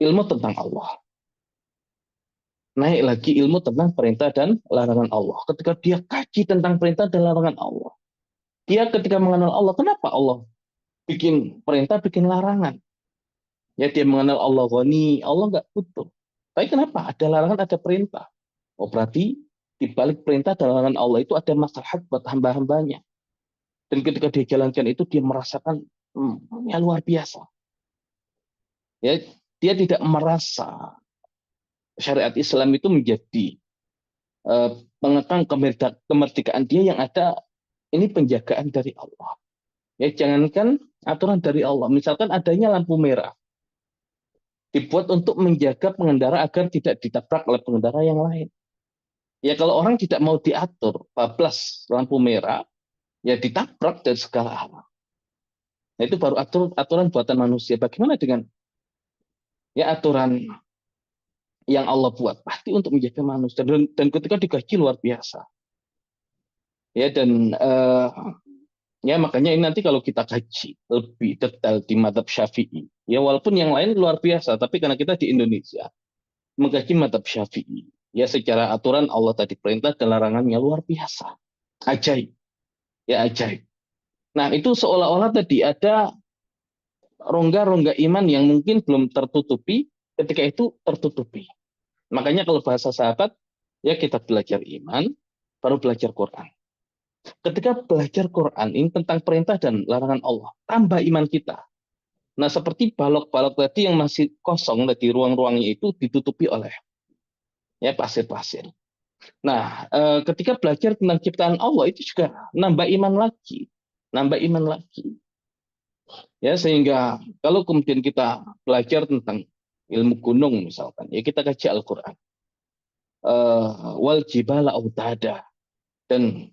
ilmu tentang Allah. Naik lagi ilmu tentang perintah dan larangan Allah. Ketika dia kaji tentang perintah dan larangan Allah, dia ketika mengenal Allah, kenapa Allah bikin perintah, bikin larangan? Ya, dia mengenal Allah Ghani, Allah nggak butuh. Tapi kenapa? Ada larangan, ada perintah. Oh, berarti di balik perintah dan larangan Allah itu ada maslahat buat hamba-hambanya. Dan ketika dia jalankan itu, dia merasakan ya luar biasa. Ya, dia tidak merasa syariat Islam itu menjadi pengekang kemerdekaan dia, yang ada ini penjagaan dari Allah. Ya, jangankan aturan dari Allah, misalkan adanya lampu merah dibuat untuk menjaga pengendara agar tidak ditabrak oleh pengendara yang lain. Ya, kalau orang tidak mau diatur, bablas lampu merah, ya ditabrak dari segala arah. Nah, itu baru aturan buatan manusia. Bagaimana dengan ya aturan yang Allah buat? Pasti untuk menjaga manusia, dan ketika digaji luar biasa. Ya, dan ya makanya ini nanti kalau kita kaji lebih detail di mazhab Syafi'i, ya walaupun yang lain luar biasa, tapi karena kita di Indonesia mengkaji mazhab Syafi'i, ya secara aturan Allah tadi perintah dan larangannya luar biasa, ajaib, ya ajaib. Nah, itu seolah-olah tadi ada rongga-rongga iman yang mungkin belum tertutupi, ketika itu tertutupi. Makanya kalau bahasa sahabat, ya kita belajar iman, baru belajar Quran. Ketika belajar Quran ini tentang perintah dan larangan Allah, tambah iman kita. Nah, seperti balok-balok tadi yang masih kosong, tadi ruang-ruangnya itu ditutupi oleh ya pasir-pasir. Nah, ketika belajar tentang ciptaan Allah itu juga nambah iman lagi, nambah iman lagi. Ya, sehingga kalau kemudian kita belajar tentang ilmu gunung misalkan, ya kita kaji Al-Qur'an. Wal jibala autada, dan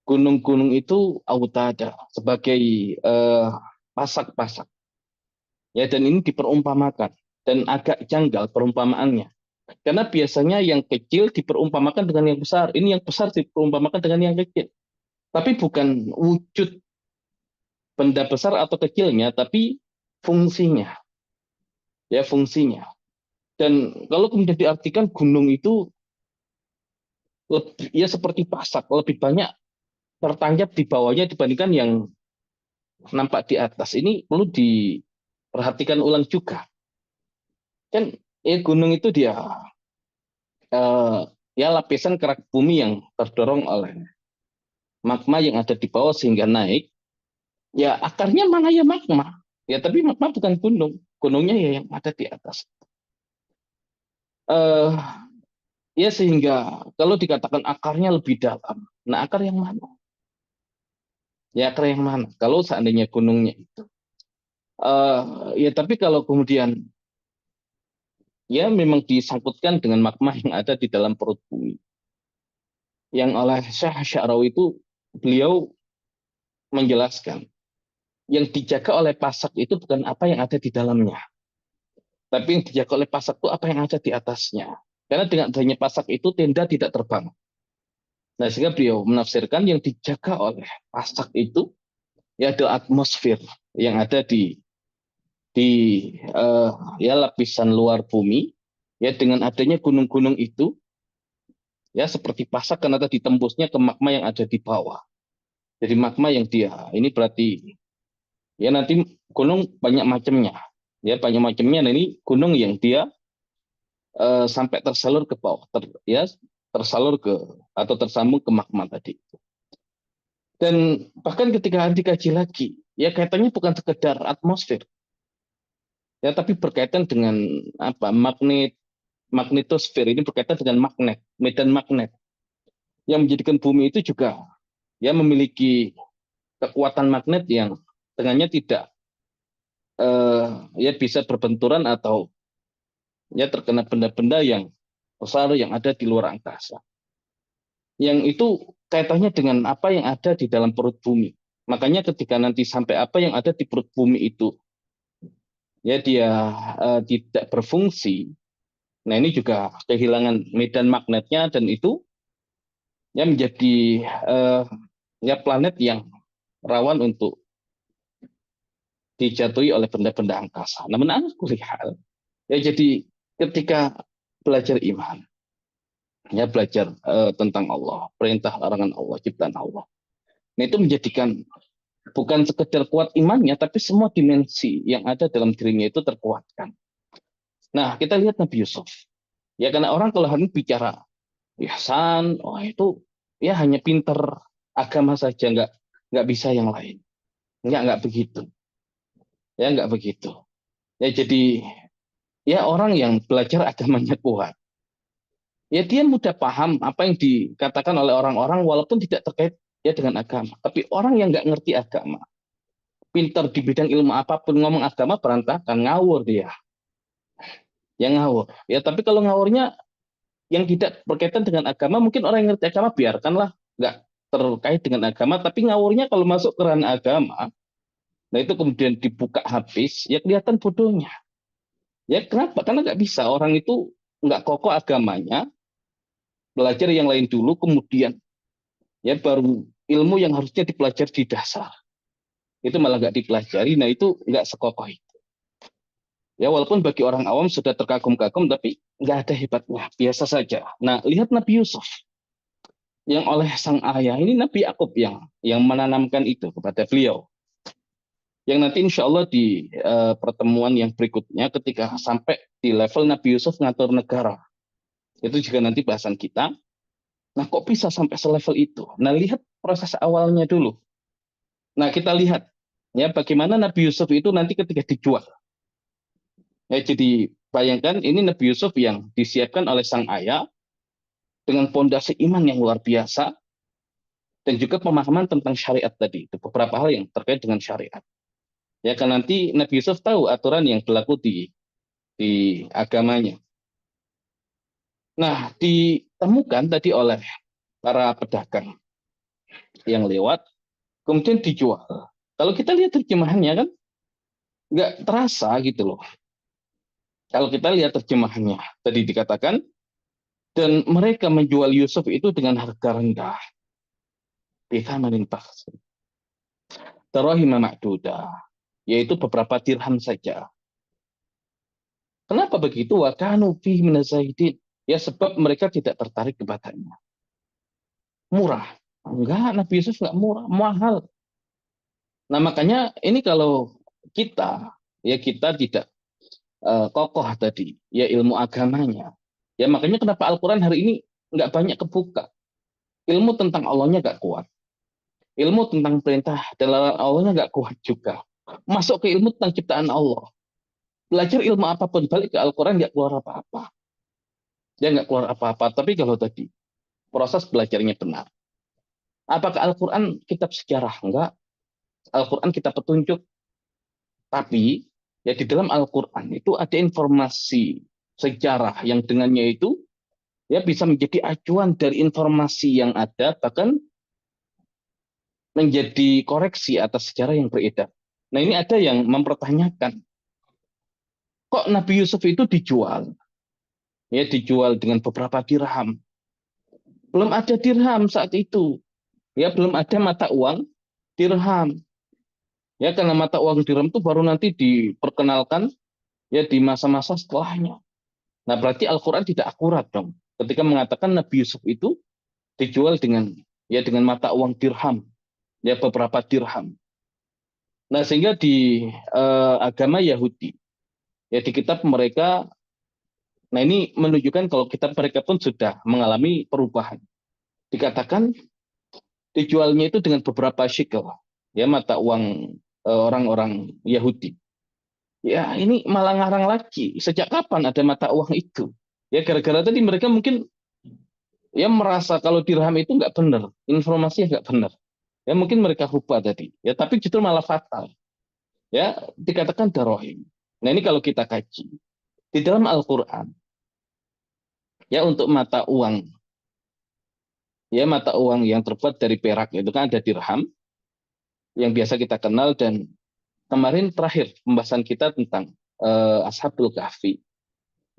gunung-gunung itu autada sebagai pasak-pasak. Ya, dan ini diperumpamakan dan agak janggal perumpamaannya. Karena biasanya yang kecil diperumpamakan dengan yang besar. Ini yang besar diperumpamakan dengan yang kecil. Tapi bukan wujud benda besar atau kecilnya, tapi fungsinya. Ya, fungsinya. Dan kalau kemudian diartikan gunung itu lebih, ya seperti pasak, lebih banyak tertanjap di bawahnya dibandingkan yang nampak di atas. Ini perlu diperhatikan ulang juga. Kan gunung itu dia eh, ya lapisan kerak bumi yang terdorong oleh magma yang ada di bawah sehingga naik. Ya akarnya mana ya magma. Ya tapi magma bukan gunung. Gunungnya ya yang ada di atas. Eh ya sehingga kalau dikatakan akarnya lebih dalam. Nah akar yang mana? Ya akar yang mana? Kalau seandainya gunungnya itu. Ya tapi kalau kemudian ya memang disangkutkan dengan magma yang ada di dalam perut bumi. Yang oleh Syekh Sya'rawi itu beliau menjelaskan yang dijaga oleh pasak itu bukan apa yang ada di dalamnya, tapi yang dijaga oleh pasak itu apa yang ada di atasnya. Karena dengan adanya pasak itu tenda tidak terbang. Nah, sehingga beliau menafsirkan yang dijaga oleh pasak itu ya adalah atmosfer yang ada di uh, ya lapisan luar bumi. Ya dengan adanya gunung-gunung itu ya seperti pasak karena tadi tembusnya ke magma yang ada di bawah. Jadi magma yang dia ini berarti ya nanti gunung banyak macamnya. Ya banyak macamnya. Nah ini gunung yang dia sampai tersalur ke bawah, ya tersalur ke atau tersambung ke magma tadi. Dan bahkan ketika dikaji lagi, ya kaitannya bukan sekedar atmosfer, ya tapi berkaitan dengan apa magnetosfer ini berkaitan dengan magnet, medan magnet yang menjadikan bumi itu juga ya memiliki kekuatan magnet yang dengannya tidak ya bisa berbenturan atau ya terkena benda-benda yang besar yang ada di luar angkasa. Yang itu kaitannya dengan apa yang ada di dalam perut bumi. Makanya ketika nanti sampai apa yang ada di perut bumi itu ya dia tidak berfungsi. Nah ini juga kehilangan medan magnetnya dan itu ya menjadi uh, ya planet yang rawan untuk dijatuhi oleh benda-benda angkasa. Namun aku lihat ya jadi ketika belajar iman ya belajar tentang Allah, perintah larangan Allah, ciptaan Allah. Nah itu menjadikan bukan sekedar kuat imannya, tapi semua dimensi yang ada dalam dirinya itu terkuatkan. Nah, kita lihat Nabi Yusuf. Ya, karena orang kalau hari ini bicara ihsan, oh itu ya hanya pinter agama saja, nggak bisa yang lain. Nggak begitu. Ya, nggak begitu. Ya, jadi ya orang yang belajar agamanya kuat. Ya, dia mudah paham apa yang dikatakan oleh orang-orang walaupun tidak terkait ya dengan agama. Tapi orang yang nggak ngerti agama, pinter di bidang ilmu apapun ngomong agama berantakan, ngawur dia. Yang ngawur. Ya, tapi kalau ngawurnya yang tidak berkaitan dengan agama, mungkin orang yang ngerti agama biarkanlah nggak terkait dengan agama, tapi ngawurnya kalau masuk ke ranah agama, nah itu kemudian dibuka habis, ya kelihatan bodohnya. Ya kenapa? Karena nggak bisa orang itu nggak kokoh agamanya, belajar yang lain dulu, kemudian ya baru ilmu yang harusnya dipelajari di dasar itu malah nggak dipelajari. Nah itu nggak sekokoh itu. Ya walaupun bagi orang awam sudah terkagum-kagum, tapi nggak ada hebatnya, biasa saja. Nah lihat Nabi Yusuf yang oleh sang ayah ini Nabi Yakub yang menanamkan itu kepada beliau. Yang nanti insya Allah di pertemuan yang berikutnya ketika sampai di level Nabi Yusuf ngatur negara, itu juga nanti bahasan kita. Nah kok bisa sampai selevel itu? Nah lihat proses awalnya dulu. Nah kita lihat ya bagaimana Nabi Yusuf itu nanti ketika dijual. Ya jadi bayangkan ini Nabi Yusuf yang disiapkan oleh sang ayah dengan pondasi iman yang luar biasa dan juga pemahaman tentang syariat tadi. Itu beberapa hal yang terkait dengan syariat. Ya kan nanti Nabi Yusuf tahu aturan yang berlaku di agamanya. Nah, ditemukan tadi oleh para pedagang yang lewat, kemudian dijual. Kalau kita lihat terjemahannya kan nggak terasa gitu loh. Kalau kita lihat terjemahannya, tadi dikatakan, dan mereka menjual Yusuf itu dengan harga rendah. Bithamanin bakhs. Darahima ma'dudah, yaitu beberapa dirham saja. Kenapa begitu? Wa kanu fihi minazahidin. Ya sebab mereka tidak tertarik kepadanya. Murah. Enggak, Nabi Yusuf enggak murah, mahal. Nah makanya ini kalau kita, ya kita tidak kokoh tadi, ya ilmu agamanya. Ya makanya kenapa Al-Quran hari ini nggak banyak kebuka. Ilmu tentang Allahnya nggak kuat. Ilmu tentang perintah dan larangan Allahnya nggak kuat juga. Masuk ke ilmu tentang ciptaan Allah. Belajar ilmu apapun, balik ke Al-Quran nggak keluar apa-apa. Dia nggak keluar apa-apa. Tapi kalau tadi, proses belajarnya benar. Apakah Al-Quran kitab sejarah? Enggak. Al-Quran kitab petunjuk. Tapi ya di dalam Al-Quran itu ada informasi sejarah yang dengannya itu ya bisa menjadi acuan dari informasi yang ada, bahkan menjadi koreksi atas sejarah yang beredar. Nah ini ada yang mempertanyakan, kok Nabi Yusuf itu dijual? Ya dijual dengan beberapa dirham. Belum ada dirham saat itu. Ya belum ada mata uang dirham. Ya karena mata uang dirham itu baru nanti diperkenalkan ya di masa-masa setelahnya. Nah berarti Al-Quran tidak akurat dong. Ketika mengatakan Nabi Yusuf itu dijual dengan mata uang dirham. Ya beberapa dirham. Nah sehingga di agama Yahudi, ya di kitab mereka, nah ini menunjukkan kalau kitab mereka pun sudah mengalami perubahan. Dikatakan dijualnya itu dengan beberapa shekel, ya mata uang orang-orang Yahudi. Ya ini malah ngarang lagi. Sejak kapan ada mata uang itu? Ya gara-gara tadi mereka mungkin ya merasa kalau dirham itu nggak benar, informasinya nggak benar. Ya mungkin mereka lupa tadi. Ya tapi justru malah fatal. Ya dikatakan darohim. Nah ini kalau kita kaji di dalam Al-Quran, ya untuk mata uang, ya mata uang yang terbuat dari perak itu kan ada dirham yang biasa kita kenal, dan kemarin terakhir pembahasan kita tentang Ashabul Kahfi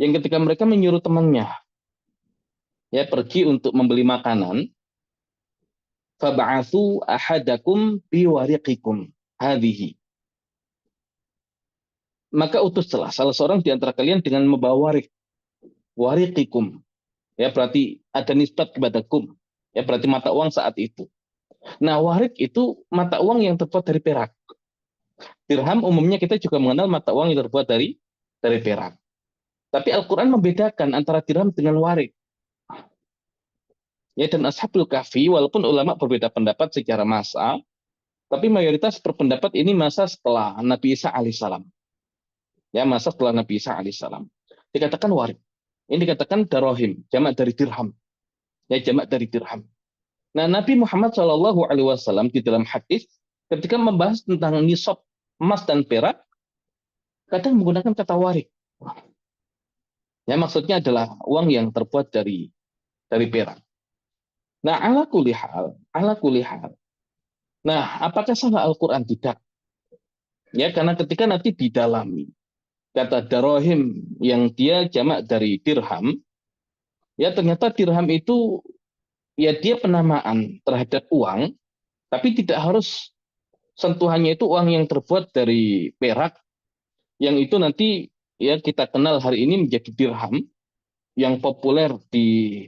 yang ketika mereka menyuruh temannya ya pergi untuk membeli makanan, fab'atsu ahadakum biwariqikum hadhihi, maka utuslah salah seorang di antara kalian dengan membawa wariqikum, ya berarti ada nisbat kepada kum, ya berarti mata uang saat itu. Nah warik itu mata uang yang terbuat dari perak. Dirham umumnya kita juga mengenal mata uang yang terbuat dari perak. Tapi Al-Quran membedakan antara dirham dengan warik. Ya, dan Ashabul Kahfi, walaupun ulama berbeda pendapat secara masa, tapi mayoritas berpendapat ini masa setelah Nabi Isa alaihissalam. Ya, masa setelah Nabi Isa alaihissalam. Dikatakan warik. Ini dikatakan darohim, jamak dari dirham. Ya, jamak dari dirham. Nah, Nabi Muhammad SAW di dalam hadis ketika membahas tentang nisab emas dan perak, kadang menggunakan kata warik. Ya, maksudnya adalah uang yang terbuat dari perak. Nah, ala kulihal. Nah, apakah salah Al-Quran? Tidak. Ya, karena ketika nanti didalami kata darohim yang dia jamak dari dirham, ya ternyata dirham itu ya dia penamaan terhadap uang, tapi tidak harus sentuhannya itu uang yang terbuat dari perak, yang itu nanti ya kita kenal hari ini menjadi dirham yang populer di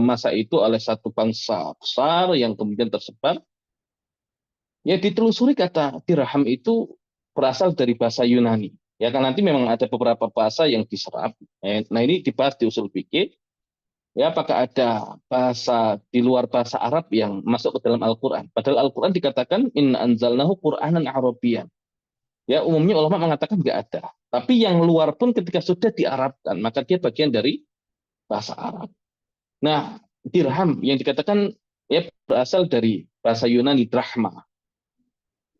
masa itu oleh satu bangsa besar yang kemudian tersebar. Ya ditelusuri kata dirham itu berasal dari bahasa Yunani. Ya kan nanti memang ada beberapa bahasa yang diserap. Nah ini dibahas di usul fikih. Ya apakah ada bahasa di luar bahasa Arab yang masuk ke dalam Al-Quran? Padahal Al-Quran dikatakan inna anzalnahu Qur'anan Arabiyyan. Ya umumnya ulama mengatakan nggak ada. Tapi yang luar pun ketika sudah diarabkan, maka dia bagian dari bahasa Arab. Nah, dirham yang dikatakan ya berasal dari bahasa Yunani drachma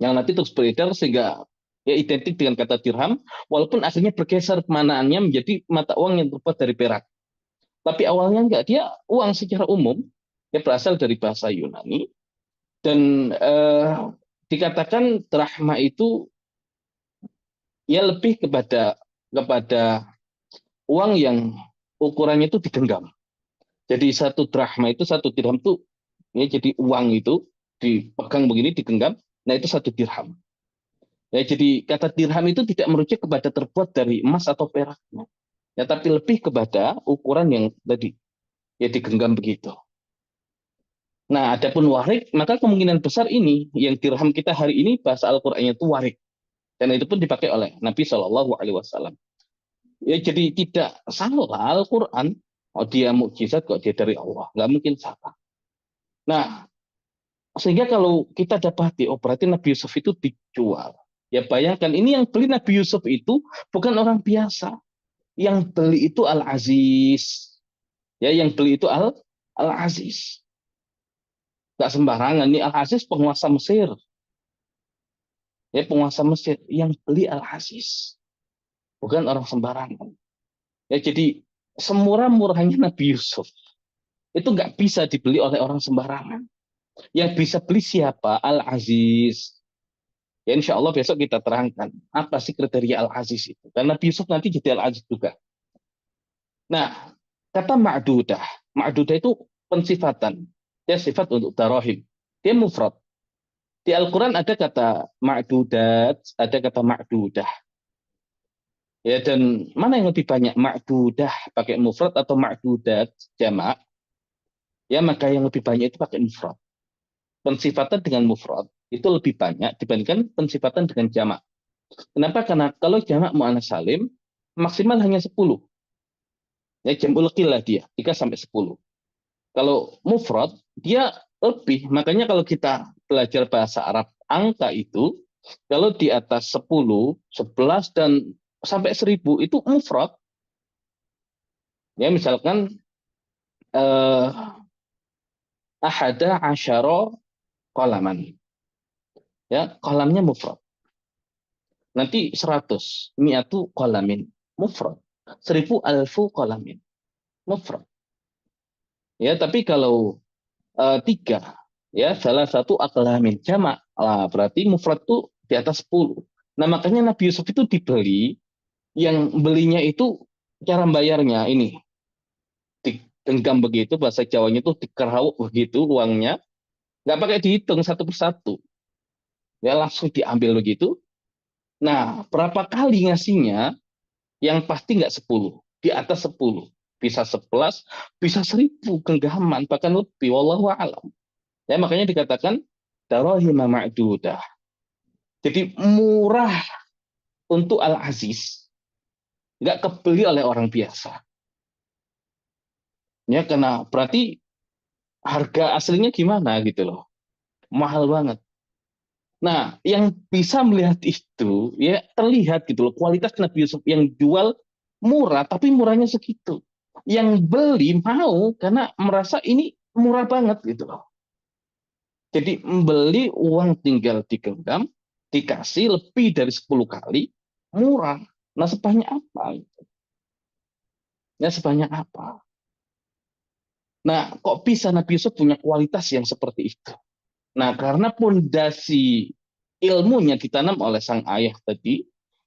yang nanti terus beredar sehingga ya identik dengan kata dirham walaupun akhirnya bergeser pemanaannya menjadi mata uang yang terbuat dari perak. Tapi awalnya enggak, dia uang secara umum ya berasal dari bahasa Yunani dan dikatakan drachma itu ya lebih kepada uang yang ukurannya itu digenggam. Jadi satu drachma itu satu dirham itu ya jadi uang itu dipegang begini digenggam. Nah itu satu dirham. Ya jadi kata dirham itu tidak merujuk kepada terbuat dari emas atau peraknya. Ya tapi lebih kepada ukuran yang tadi ya digenggam begitu. Nah, adapun warik, maka kemungkinan besar ini yang dirham kita hari ini bahasa Al-Qur'annya itu warik. Dan itu pun dipakai oleh Nabi Shallallahu Alaihi Wasallam. Ya jadi tidak salah Al-Quran. Oh dia mukjizat kok dia dari Allah. Nggak mungkin salah. Nah, sehingga kalau kita dapati, oh berarti Nabi Yusuf itu dijual. Ya bayangkan, ini yang beli Nabi Yusuf itu bukan orang biasa. Yang beli itu Al-Aziz. Ya, yang beli itu Al-Aziz. Nggak sembarangan. Ini Al-Aziz penguasa Mesir. Ya, penguasa Mesir. Yang beli Al-Aziz. Bukan orang sembarangan. Ya, jadi semurah-murahnya Nabi Yusuf itu nggak bisa dibeli oleh orang sembarangan. Yang bisa beli siapa? Al-Aziz. Ya insya Allah besok kita terangkan apa sih kriteria Al-Aziz itu. Dan Nabi Yusuf nanti jadi Al-Aziz juga. Nah, kata ma'dudah. Ma'dudah itu pensifatan. Dia sifat untuk darahim. Dia mufrad. Di Al-Quran ada kata ma'dudat, ada kata ma'dudah. Ya, dan mana yang lebih banyak? Ma'dudah pakai mufrad atau ma'dudat jamak? Ya, maka yang lebih banyak itu pakai mufrad. Pensifatan dengan mufrad itu lebih banyak dibandingkan pensifatan dengan jamak. Kenapa? Karena kalau jamak muannas salim maksimal hanya 10. Ya jamul qillah dia 3 sampai 10. Kalau mufrad dia lebih. Makanya kalau kita belajar bahasa Arab angka itu kalau di atas 10, 11 dan sampai 1000 itu mufrad. Ya misalkan ahada asyara qalaman. Ya, kolamnya mufrad. Nanti 100, mi'atu qalamin, mufrad. 1000 alfu qalamin, mufrad. Ya, tapi kalau tiga, ya salah satu aqlamin jamak, berarti mufrad itu di atas 10. Nah, makanya Nabi Yusuf itu dibeli, yang belinya itu cara bayarnya ini digenggam begitu, bahasa Jawanya itu dikerau begitu uangnya, nggak pakai dihitung satu persatu. Ya langsung diambil begitu. Nah, berapa kali ngasihnya? Yang pasti nggak 10, di atas 10. Bisa 11, bisa 1000 genggaman, bahkan lebih. Wallahu a'lam. Ya, makanya dikatakan darahima ma'dudah. Jadi murah untuk Al-Aziz. Nggak kebeli oleh orang biasa. Ya, karena berarti harga aslinya gimana gitu loh. Mahal banget. Nah, yang bisa melihat itu, ya terlihat gitu loh. Kualitas Nabi Yusuf yang jual murah, tapi murahnya segitu. Yang beli mau karena merasa ini murah banget gitu loh. Jadi membeli uang tinggal digenggam, dikasih lebih dari 10 kali, murah. Nah sebanyak apa? Ya sebanyak apa? Nah kok bisa Nabi Yusuf punya kualitas yang seperti itu? Nah karena pondasi ilmunya ditanam oleh sang ayah tadi,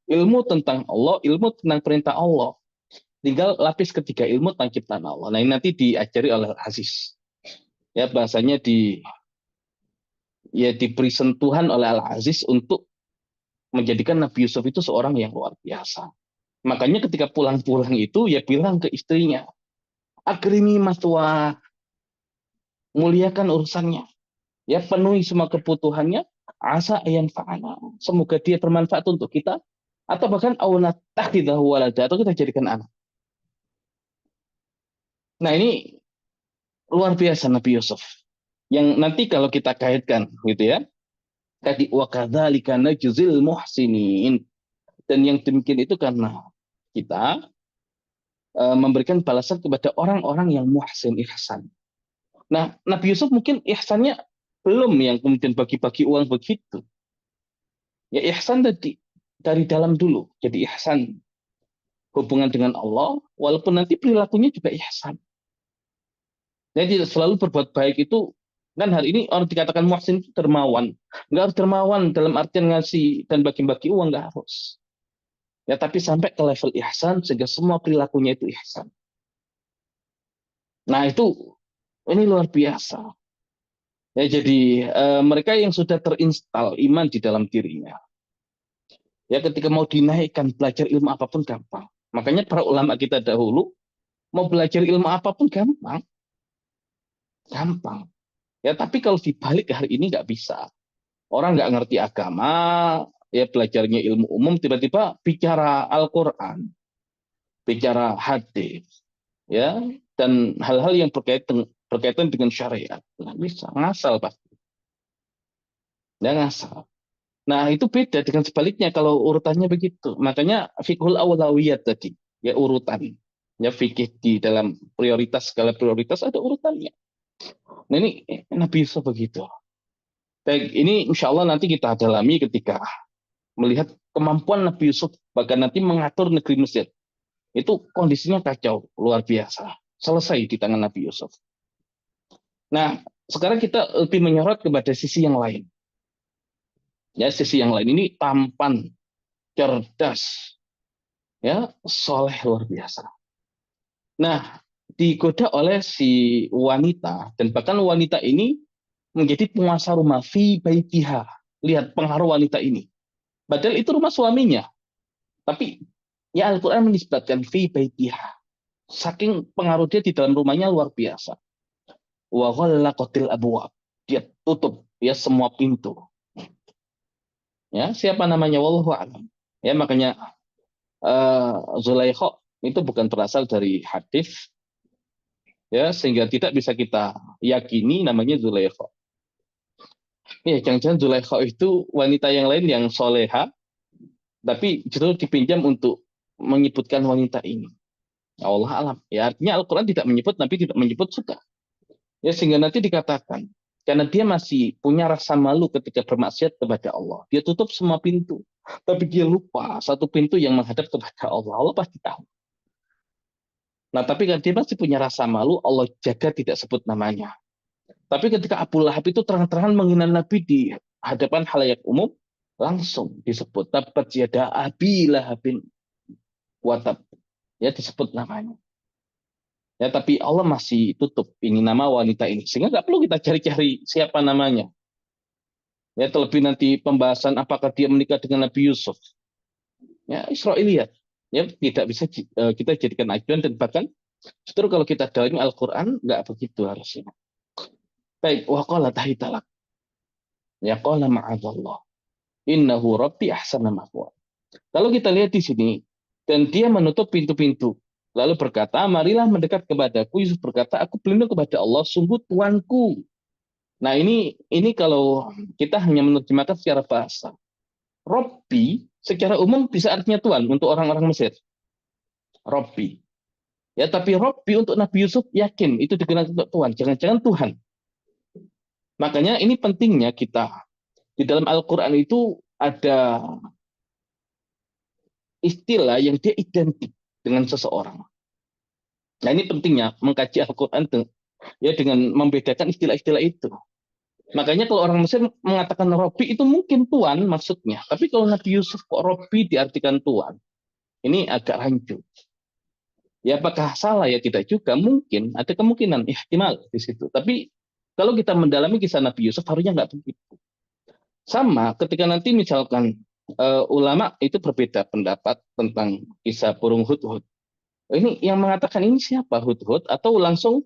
ilmu tentang Allah, ilmu tentang perintah Allah. Tinggal lapis ketiga ilmu tentang ciptaan Allah. Nah ini nanti diajari oleh Aziz. Ya bahasanya diberi sentuhan oleh Al-Aziz untuk menjadikan Nabi Yusuf itu seorang yang luar biasa. Makanya ketika pulang-pulang itu ya bilang ke istrinya, akrimi matua, muliakan urusannya. Ya penuhi semua kebutuhannya, asa ayan fa'ana. Semoga dia bermanfaat untuk kita, atau bahkan aunat takhidahu walada, atau kita jadikan anak. Nah ini luar biasa Nabi Yusuf. Yang nanti kalau kita kaitkan gitu ya, tadi wa kadzalika najzil muhsinin. Dan yang demikian itu karena kita memberikan balasan kepada orang-orang yang muhsin ihsan. Nah, Nabi Yusuf mungkin ihsannya belum yang kemudian bagi-bagi uang begitu. Ya ihsan dari dalam dulu. Jadi ihsan hubungan dengan Allah, walaupun nanti perilakunya juga ihsan. Jadi selalu berbuat baik itu, kan hari ini orang dikatakan muhsin itu dermawan. Nggak harus dermawan dalam artian ngasih dan bagi-bagi uang, nggak harus. Ya tapi sampai ke level ihsan sehingga semua perilakunya itu ihsan. Nah itu ini luar biasa. Ya jadi mereka yang sudah terinstal iman di dalam dirinya. Ya ketika mau dinaikkan belajar ilmu apapun gampang. Makanya para ulama kita dahulu mau belajar ilmu apapun gampang, gampang. Ya tapi kalau dibalik hari ini nggak bisa. Orang nggak ngerti agama, ya belajarnya ilmu umum tiba-tiba bicara Al-Quran, bicara hadis, ya dan hal-hal yang berkaitan dengan syariat. Nggak bisa, ngasal pasti. Ya ngasal. Nah, itu beda dengan sebaliknya kalau urutannya begitu. Makanya fikhul awlawiyat tadi, ya urutan. Ya fikih di dalam prioritas, skala prioritas ada urutannya. Nah, ini Nabi Yusuf begitu. Baik, ini insya Allah nanti kita dalami ketika melihat kemampuan Nabi Yusuf bahkan nanti mengatur negeri Mesir. Itu kondisinya kacau, luar biasa. Selesai di tangan Nabi Yusuf. Nah, sekarang kita lebih menyorot kepada sisi yang lain. Ya, sisi yang lain ini tampan, cerdas, ya soleh luar biasa. Nah, digoda oleh si wanita dan bahkan wanita ini menjadi penguasa rumah fi baitiha. Lihat pengaruh wanita ini. Padahal itu rumah suaminya. Tapi ya Al-Quran menisbatkan fi baitiha. Saking pengaruh dia di dalam rumahnya luar biasa. Wa ghallaqatil abwab. Dia tutup ya semua pintu. Ya, siapa namanya wallahu a'lam. Ya makanya Zulaikha itu bukan berasal dari hadis ya sehingga tidak bisa kita yakini namanya Zulaikha. Ya, jangan-jangan Zulaikha itu wanita yang lain yang soleha, tapi justru dipinjam untuk menyebutkan wanita ini. Allah alam. Ya, artinya Al-Quran tidak menyebut, Nabi tidak menyebut suka. Ya, sehingga nanti dikatakan, karena dia masih punya rasa malu ketika bermaksiat kepada Allah. Dia tutup semua pintu. Tapi dia lupa satu pintu yang menghadap kepada Allah. Allah pasti tahu. Nah, tapi kan dia masih punya rasa malu, Allah jaga tidak sebut namanya. Tapi ketika Abu Lahab itu terang-terangan menghina Nabi di hadapan halayak umum, langsung disebut tabat yada abi lahabin watab. Ya disebut namanya. Ya tapi Allah masih tutup ini nama wanita ini. Sehingga nggak perlu kita cari-cari siapa namanya. Ya terlebih nanti pembahasan apakah dia menikah dengan Nabi Yusuf. Ya Israiliyat. Ya tidak bisa kita jadikan acuan dan bahkan justru kalau kita dalami Al-Quran nggak begitu harusnya. Baik, waqala tahitalak. Ya qala ma'adallah. Innahu rabbi ahsana mathwaya. Kalau kita lihat di sini, dan dia menutup pintu-pintu. Lalu berkata, marilah mendekat kepadaku. Yusuf berkata, aku berlindung kepada Allah, sungguh Tuanku. Nah ini kalau kita hanya menerjemahkan secara bahasa. Robbi secara umum bisa artinya Tuhan untuk orang-orang Mesir. Robbi. Ya, tapi Robbi untuk Nabi Yusuf yakin itu digunakan untuk Tuhan. Jangan-jangan Tuhan. Makanya ini pentingnya kita. Di dalam Al-Quran itu ada istilah yang dia identik dengan seseorang. Nah ini pentingnya mengkaji Al-Quran ya dengan membedakan istilah-istilah itu. Makanya kalau orang Mesir mengatakan Robi itu mungkin Tuhan maksudnya. Tapi kalau Nabi Yusuf kok Robi diartikan Tuhan, ini agak rancu. Ya apakah salah ya tidak juga mungkin ada kemungkinan ihtimal di situ. Tapi kalau kita mendalami kisah Nabi Yusuf harusnya nggak begitu. Sama ketika nanti misalkan ulama itu berbeda pendapat tentang kisah burung hudhud. Ini yang mengatakan ini siapa hudhud atau langsung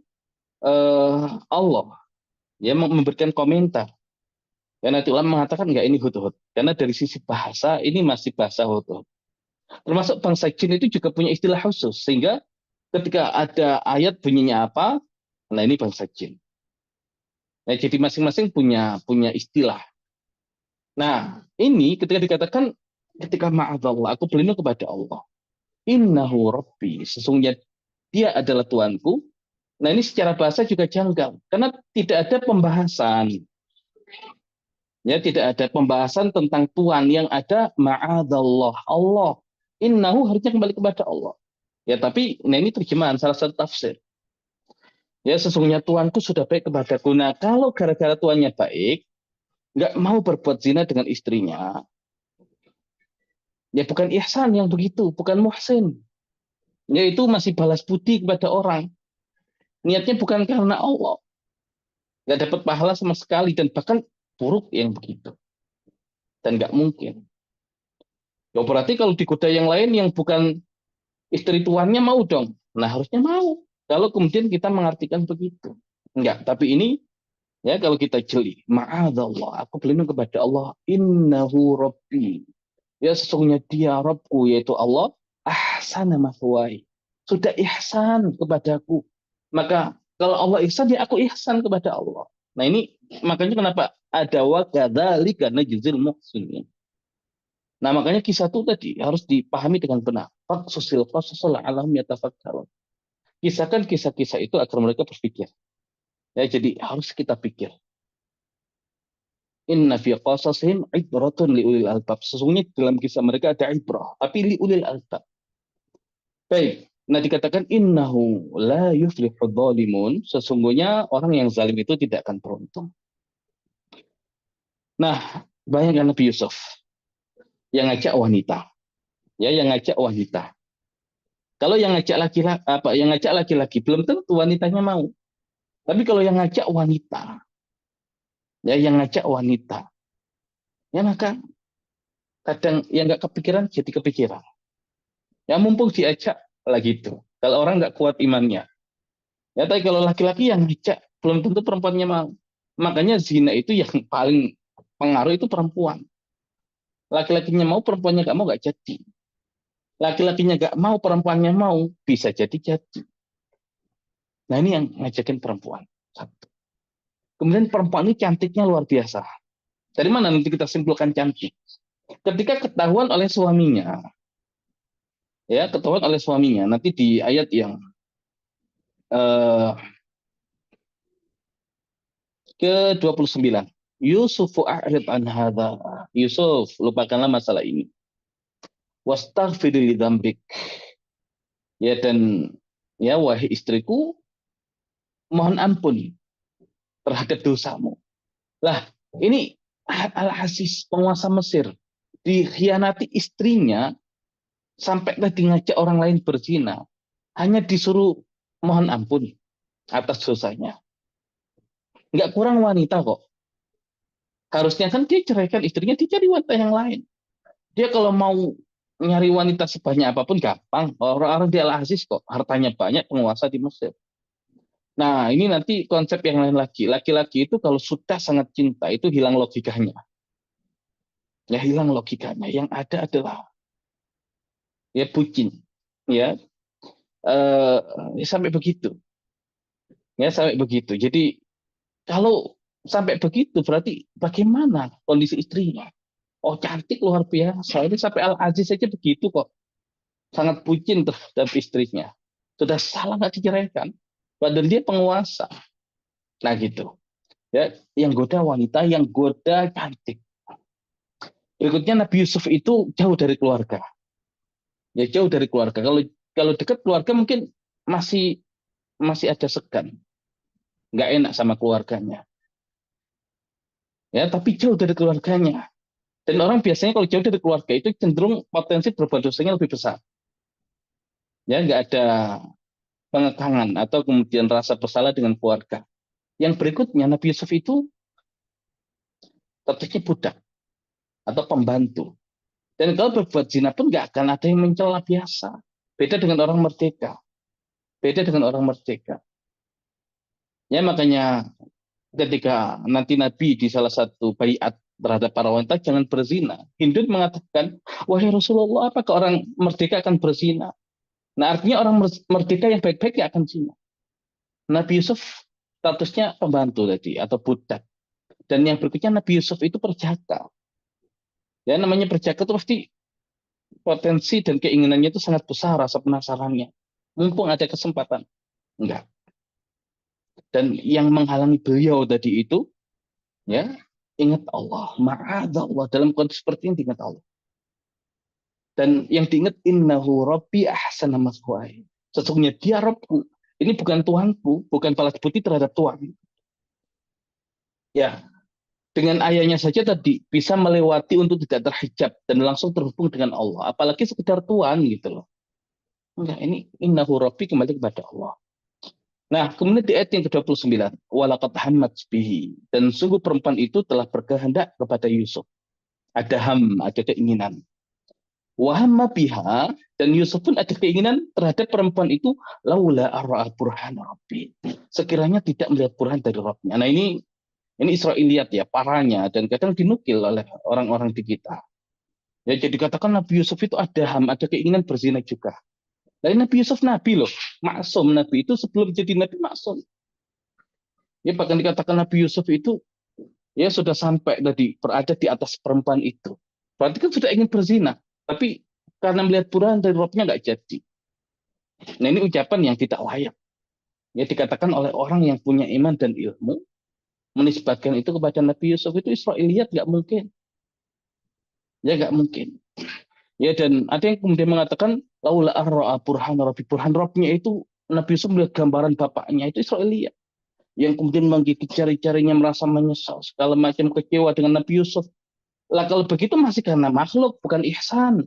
Allah ya memberikan komentar. Ya nanti ulama mengatakan enggak ini hudhud karena dari sisi bahasa ini masih bahasa hudhud. Termasuk bangsa jin itu juga punya istilah khusus sehingga ketika ada ayat bunyinya apa, nah ini bangsa jin. Nah, jadi masing-masing punya istilah. Nah, ini ketika dikatakan ketika ma'adzallah, aku berlindung kepada Allah. Innahu Rabbi, sesungguhnya dia adalah Tuanku. Nah ini secara bahasa juga janggal karena tidak ada pembahasan, ya tidak ada pembahasan tentang Tuhan, yang ada ma'adallah, Allah, innahu harusnya kembali kepada Allah. Ya tapi nah ini terjemahan salah satu tafsir. Ya sesungguhnya Tuanku sudah baik kepadaku. Nah kalau gara-gara Tuannya baik, nggak mau berbuat zina dengan istrinya, ya bukan ihsan yang begitu, bukan muhsin. Yaitu masih balas budi kepada orang. Niatnya bukan karena Allah. Nggak dapat pahala sama sekali, dan bahkan buruk yang begitu. Dan nggak mungkin. Ya berarti kalau digoda yang lain yang bukan istri tuannya, mau dong. Nah harusnya mau. Kalau kemudian kita mengartikan begitu. Enggak, tapi ini ya kalau kita jeli, ma'adallah, aku berlindung kepada Allah, innahu rabbi. Ya sesungguhnya dia Rabbku, yaitu Allah, ahsana mathwai. Sudah ihsan kepadaku. Maka kalau Allah ihsan, ya aku ihsan kepada Allah. Nah ini makanya kenapa ada wa kadzalika najzil muhsinin. Nah makanya kisah itu tadi harus dipahami dengan benar. Faqsusil qasasul alam yatafakkarun. Kisahkan kisah-kisah itu agar mereka berpikir. Ya jadi harus kita pikir. Inna fi qasasihim ibratun liulil albab. Sesungguhnya dalam kisah mereka ada ibrah, tapi liulil albab. Baik. Nah dikatakan innahu la yuflihu dzalimun. Sesungguhnya orang yang zalim itu tidak akan beruntung. Nah, bayangkan Nabi Yusuf yang ngajak wanita. Ya, yang ngajak wanita. Kalau yang ngajak laki-laki, apa yang ngajak laki-laki, belum tentu wanitanya mau. Tapi kalau yang ngajak wanita, ya yang ngajak wanita, ya maka kadang yang nggak kepikiran jadi kepikiran. Ya mumpung diajak lagi itu. Kalau orang nggak kuat imannya. Ya tapi kalau laki-laki yang ngajak, belum tentu perempuannya mau. Makanya zina itu yang paling pengaruh itu perempuan. Laki-lakinya mau, perempuannya nggak mau, nggak jadi. Laki-lakinya nggak mau, perempuannya mau, bisa jadi. Nah ini yang ngajakin perempuan. Satu. Kemudian perempuan ini cantiknya luar biasa. Dari mana nanti kita simpulkan cantik? Ketika ketahuan oleh suaminya, ya ketahuan oleh suaminya, nanti di ayat yang eh, ke-29. Yusufu a'rid an hadha. Yusuf, lupakanlah masalah ini. Wastaghfir li dzambik. Ya dan ya wahai istriku, mohon ampun terhadap dosamu. Lah, ini Al-Aziz, penguasa Mesir, dikhianati istrinya sampai tadi ngajak orang lain berzina, hanya disuruh mohon ampun atas dosanya. Nggak kurang wanita kok. Harusnya kan dia ceraikan istrinya, dia cari wanita yang lain. Dia kalau mau nyari wanita sebanyak apapun gampang. Orang-orang di Al-Aziz kok, hartanya banyak, penguasa di Mesir. Nah, ini nanti konsep yang lain lagi. Laki-laki itu kalau sudah sangat cinta, itu hilang logikanya. Ya hilang logikanya. Yang ada adalah ya bucin. Ya, eh, sampai begitu. Ya, sampai begitu. Jadi kalau sampai begitu, berarti bagaimana kondisi istrinya? Oh, cantik luar biasa. Ini sampai Al-Aziz saja begitu kok. Sangat bucin terhadap istrinya. Sudah salah nggak diceraikan. Padahal dia penguasa. Nah gitu. Ya, yang goda wanita, yang goda cantik. Berikutnya Nabi Yusuf itu jauh dari keluarga. Ya jauh dari keluarga. Kalau kalau dekat keluarga mungkin masih masih ada segan, nggak enak sama keluarganya. Ya, tapi jauh dari keluarganya. Dan orang biasanya kalau jauh dari keluarga itu cenderung potensi berbuat dosanya lebih besar. Ya, nggak ada pengekangan atau kemudian rasa bersalah dengan keluarga. Yang berikutnya Nabi Yusuf itu statusnya budak atau pembantu. Dan kalau berbuat zina pun nggak akan ada yang mencela, biasa. Beda dengan orang merdeka. Beda dengan orang merdeka. Ya makanya ketika nanti Nabi di salah satu baiat terhadap para wanita jangan berzina, Hindun mengatakan, wahai Rasulullah, apakah orang merdeka akan berzina? Nah artinya orang merdeka yang baik-baik ya akan zina. Nabi Yusuf statusnya pembantu tadi atau budak. Dan yang berikutnya Nabi Yusuf itu perjaka. Ya namanya perjaka itu pasti potensi dan keinginannya itu sangat besar, rasa penasarannya. Mumpung ada kesempatan. Enggak. Dan yang menghalangi beliau tadi itu, ya, ingat Allah. Ma'adzallah, dalam kondisi seperti ini ingat Allah. Dan yang diingat, innahu rabbi ahsana maswaya. Sesungguhnya dia Rabbku. Ini bukan Tuhanku, bukan balas budi terhadap Tuhan. Ya, dengan ayahnya saja tadi bisa melewati untuk tidak terhijab dan langsung terhubung dengan Allah. Apalagi sekedar Tuhan gitu loh. Enggak, ini innahu rabbi kembali kepada Allah. Nah, kemudian di ayat yang ke-29, walaqad hammat bihi, dan sungguh perempuan itu telah berkehendak kepada Yusuf. Ada ada keinginan. Wahamma biha, dan Yusuf pun ada keinginan terhadap perempuan itu, laula arra'a burhan rabbi. Sekiranya tidak melihat burhan dari Rabbnya. Nah, ini Israiliyat ya, parahnya, dan kadang dinukil oleh orang-orang di kita. Ya, jadi katakan Nabi Yusuf itu ada keinginan berzina juga. Lain Nabi Yusuf Nabi loh, maksum. Nabi itu sebelum jadi Nabi maksum. Ya, bahkan dikatakan Nabi Yusuf itu ya sudah sampai tadi berada di atas perempuan itu. Berarti kan sudah ingin berzina, tapi karena melihat burhan dari Robnya nggak jadi. Nah, ini ucapan yang tidak layak. Ya, dikatakan oleh orang yang punya iman dan ilmu, menisbatkan itu kepada Nabi Yusuf itu Israiliyat nggak mungkin. Ya nggak mungkin. Ya, dan ada yang kemudian mengatakan laula arra'a burhan rabbi, burhan Robnya itu Nabi Yusuf melihat gambaran bapaknya itu Israiliyat. Yang kemudian menggigit jari-jarinya merasa menyesal segala macam kecewa dengan Nabi Yusuf. Lah kalau begitu masih karena makhluk bukan ihsan.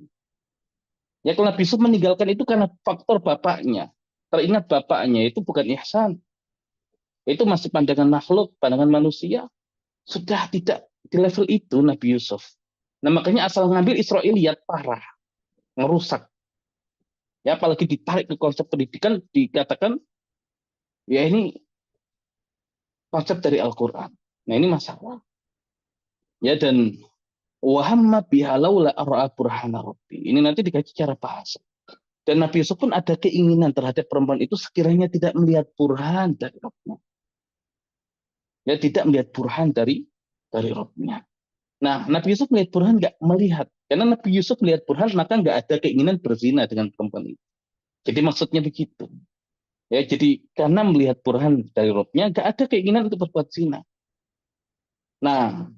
Ya kalau Nabi Yusuf meninggalkan itu karena faktor bapaknya. Teringat bapaknya itu bukan ihsan. Itu masih pandangan makhluk, pandangan manusia. Sudah tidak di level itu Nabi Yusuf. Nah makanya asal ngambil Israiliyat parah, merusak. Ya apalagi ditarik ke konsep pendidikan dikatakan ya ini konsep dari Al-Qur'an. Nah ini masalah. Ya dan wahamma biha laula ar'a burhana rabbi. Ini nanti dikaji cara bahasa. Dan Nabi Yusuf pun ada keinginan terhadap perempuan itu sekiranya tidak melihat burhan dari Rabbnya. Ya tidak melihat burhan dari Rabbnya. Nah, Nabi Yusuf melihat burhan nggak melihat. Karena Nabi Yusuf melihat burhan maka nggak ada keinginan berzina dengan perempuan itu. Jadi maksudnya begitu. Ya, jadi karena melihat burhan dari Rabbnya nggak ada keinginan untuk berbuat zina. Nah,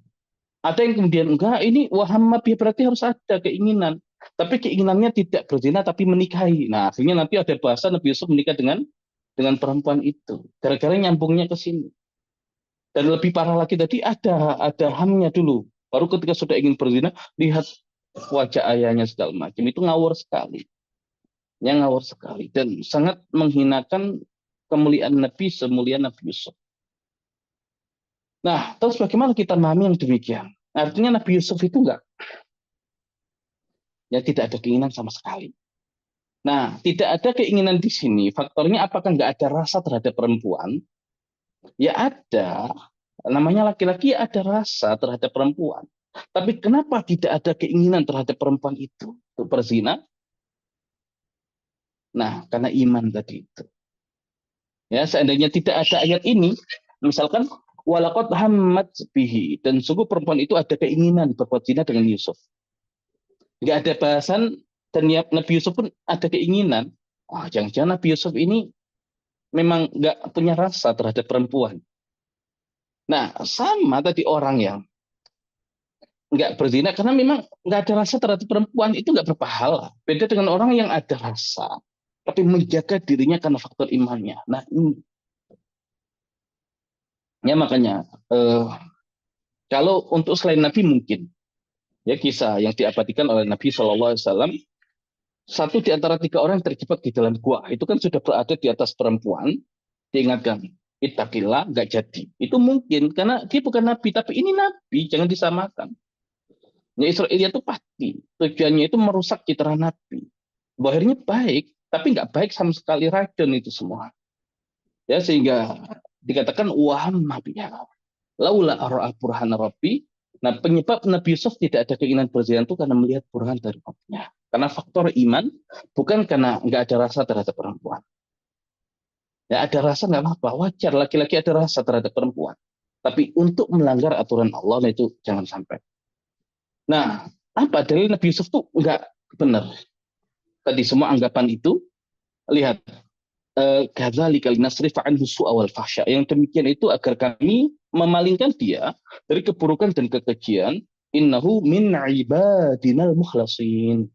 ada yang kemudian enggak, ini wahamma berarti harus ada keinginan. Tapi keinginannya tidak berzina tapi menikahi. Nah, akhirnya nanti ada bahasa Nabi Yusuf menikah dengan perempuan itu. Gara-gara nyambungnya ke sini. Dan lebih parah lagi tadi ada hamnya dulu. Baru ketika sudah ingin berzina, lihat wajah ayahnya segala macam. Itu ngawur sekali. Yang ngawur sekali. Dan sangat menghinakan kemuliaan Nabi semulia Nabi Yusuf. Nah, terus bagaimana kita memahami yang demikian? Artinya Nabi Yusuf itu enggak, ya tidak ada keinginan sama sekali. Nah, tidak ada keinginan di sini. Faktornya apakah nggak ada rasa terhadap perempuan? Ya ada. Namanya laki-laki ada rasa terhadap perempuan. Tapi kenapa tidak ada keinginan terhadap perempuan itu untuk berzina? Nah, karena iman tadi itu. Ya, seandainya tidak ada ayat ini, misalkan walaqad hammat bihi, dan sungguh perempuan itu ada keinginan berbuat zina dengan Yusuf. Nggak ada bahasan dan Nabi Yusuf pun ada keinginan. Oh, jangan-jangan Nabi Yusuf ini memang nggak punya rasa terhadap perempuan. Nah, sama tadi orang yang nggak berzina karena memang nggak ada rasa terhadap perempuan itu nggak berpahala. Beda dengan orang yang ada rasa, tapi menjaga dirinya karena faktor imannya. Nah, ini ya makanya kalau untuk selain Nabi mungkin ya kisah yang diabadikan oleh Nabi SAW, satu di antara tiga orang yang terjebak di dalam gua itu kan sudah berada di atas perempuan, diingatkan ittaqillah nggak jadi. Itu mungkin karena dia bukan Nabi, tapi ini Nabi, jangan disamakan. Ya Israel itu pasti tujuannya itu merusak citra Nabi. Akhirnya baik, tapi nggak baik sama sekali racun itu semua. Ya sehingga dikatakan waham Nabi laula ara'a burhan Rabbi. Nah penyebab Nabi Yusuf tidak ada keinginan berzina itu karena melihat burhan dari Rabbnya. Karena faktor iman, bukan karena nggak ada rasa terhadap perempuan. Ya ada rasa nggak apa-apa, wajar laki-laki ada rasa terhadap perempuan. Tapi untuk melanggar aturan Allah itu jangan sampai. Nah, apa dalil Nabi Yusuf tuh nggak benar? Tadi semua anggapan itu, lihat. kadzalika linasrifa anhu su'a wal fahsya. Yang demikian itu agar kami memalingkan dia dari keburukan dan kekejian. Innahu min ibadinal mukhlasin.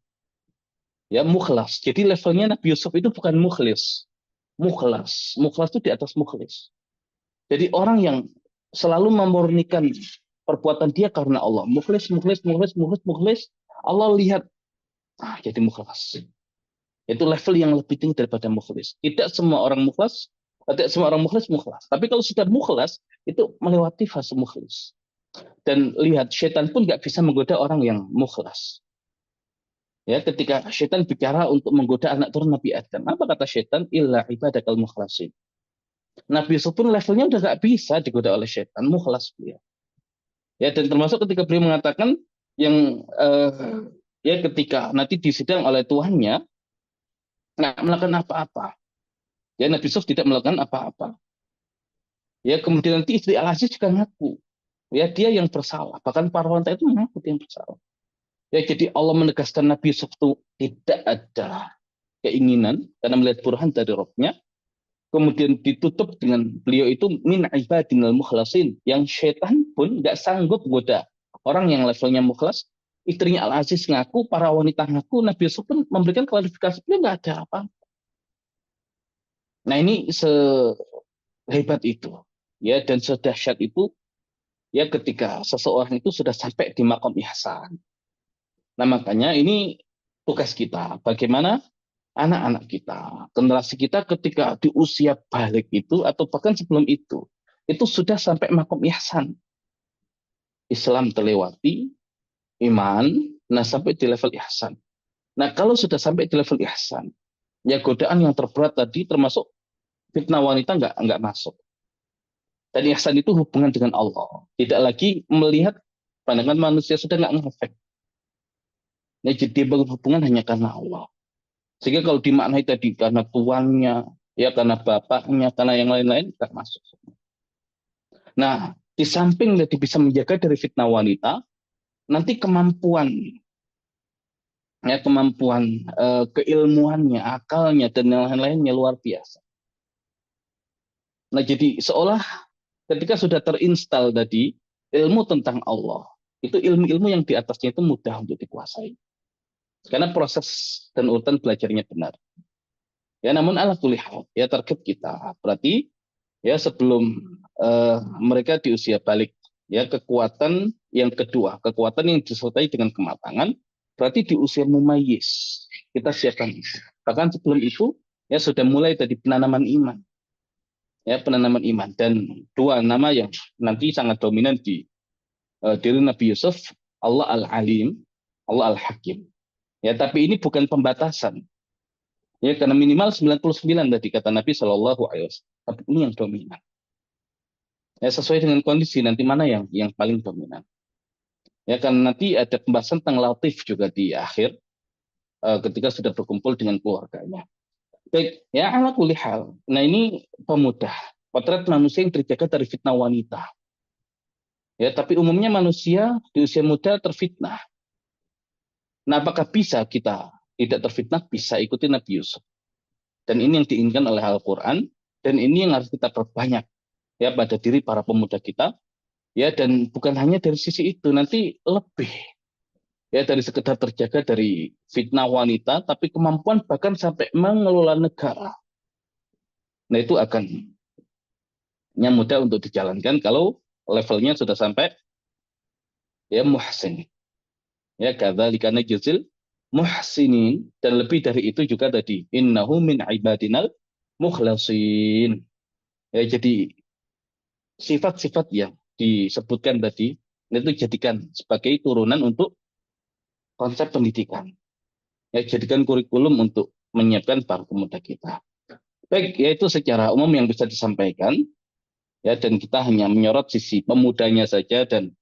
Ya, mukhlas. Jadi levelnya Nabi Yusuf itu bukan mukhlis. Mukhlas. Mukhlas itu di atas mukhlis. Jadi orang yang selalu memurnikan perbuatan dia karena Allah. Mukhlis, mukhlis, mukhlis, mukhlis, mukhlis. Allah lihat, jadi mukhlas. Itu level yang lebih tinggi daripada mukhlis. Tidak semua orang mukhlas, tidak semua orang mukhlis mukhlas. Tapi kalau sudah mukhlas, itu melewati fase mukhlis. Dan lihat, setan pun nggak bisa menggoda orang yang mukhlas. Ya, ketika setan bicara untuk menggoda anak turun Nabi Adam, apa kata setan? Illa ibadakal mukhlasin. Nabi Yusuf pun levelnya udah nggak bisa digoda oleh setan, mukhlas beliau. Ya, dan termasuk ketika beliau mengatakan yang ya ketika nanti disidang oleh tuannya nggak melakukan apa-apa. Ya, Nabi Yusuf tidak melakukan apa-apa. Ya, kemudian nanti istri Al-Aziz juga ngaku. Ya, dia yang bersalah. Bahkan para wanita itu mengaku dia yang bersalah. Ya, jadi Allah menegaskan Nabi Yusuf itu tidak ada keinginan karena melihat burhan dari Rabb-nya. Kemudian ditutup dengan beliau itu min ibadinal mukhlasin. Yang setan pun nggak sanggup goda orang yang levelnya mukhlas. Istrinya Al-Aziz ngaku, para wanita ngaku, Nabi Yusuf pun memberikan klarifikasi, dia nggak ada apa. Nah, ini sehebat itu. Ya, dan sedahsyat itu ya ketika seseorang itu sudah sampai di makom ihsan. Nah, makanya ini tugas kita. Bagaimana anak-anak kita, generasi kita ketika di usia balik itu, atau bahkan sebelum itu sudah sampai makom ihsan. Islam terlewati, iman, nah sampai di level ihsan. Nah, kalau sudah sampai di level ihsan, ya godaan yang terberat tadi termasuk fitnah wanita nggak masuk. Dan ihsan itu hubungan dengan Allah. Tidak lagi melihat pandangan manusia, sudah nggak ngefek. Ya, jadi berhubungan hanya karena Allah. Sehingga kalau dimaknai tadi karena tuannya, ya karena bapaknya, karena yang lain-lain, nggak masuk. Nah, di samping tadi bisa menjaga dari fitnah wanita, nanti kemampuan, ya kemampuan keilmuannya, akalnya, dan yang lain-lainnya luar biasa. Nah, jadi seolah ketika sudah terinstal tadi ilmu tentang Allah, itu ilmu-ilmu yang di atasnya itu mudah untuk dikuasai. Karena proses dan urutan belajarnya benar. Ya, namun ala kulli hal, ya target kita berarti ya sebelum mereka di usia balik, ya kekuatan yang kedua, kekuatan yang disertai dengan kematangan, berarti di usia mumayyiz kita siapkan. Bahkan sebelum itu ya sudah mulai tadi penanaman iman, ya penanaman iman. Dan dua nama yang nanti sangat dominan di diri Nabi Yusuf, Allah Al-Alim, Allah Al-Hakim. Ya, tapi ini bukan pembatasan. Ya, karena minimal 99 tadi kata Nabi Shallallahu Alaihi Wasallam. Tapi ini yang dominan. Ya, sesuai dengan kondisi nanti mana yang paling dominan. Ya, karena nanti ada pembahasan tentang latif juga di akhir ketika sudah berkumpul dengan keluarganya. Baik, ya ala kulli hal. Nah, ini pemuda, potret manusia yang terjaga dari fitnah wanita. Ya, tapi umumnya manusia di usia muda terfitnah. Nah, apakah bisa kita tidak terfitnah? Bisa, ikuti Nabi Yusuf. Dan ini yang diinginkan oleh Al-Quran, dan ini yang harus kita perbanyak ya pada diri para pemuda kita. Ya, dan bukan hanya dari sisi itu, nanti lebih ya dari sekedar terjaga dari fitnah wanita, tapi kemampuan bahkan sampai mengelola negara. Nah, itu akan mudah untuk dijalankan kalau levelnya sudah sampai ya muhsin. Ya, kadzalika najzil muhsinin, dan lebih dari itu juga tadi innahu min ibadinal mukhlasin. Ya, jadi sifat-sifat yang disebutkan tadi itu jadikan sebagai turunan untuk konsep pendidikan. Ya, jadikan kurikulum untuk menyiapkan para pemuda kita. Baik, yaitu secara umum yang bisa disampaikan. Ya, dan kita hanya menyorot sisi pemudanya saja dan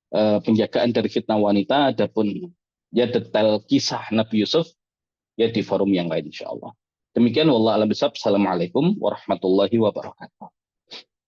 penjagaan dari fitnah wanita. Adapun ya detail kisah Nabi Yusuf ya di forum yang lain insya Allah. Demikian wallahu a'lam bishawab. Assalamualaikum warahmatullahi wabarakatuh.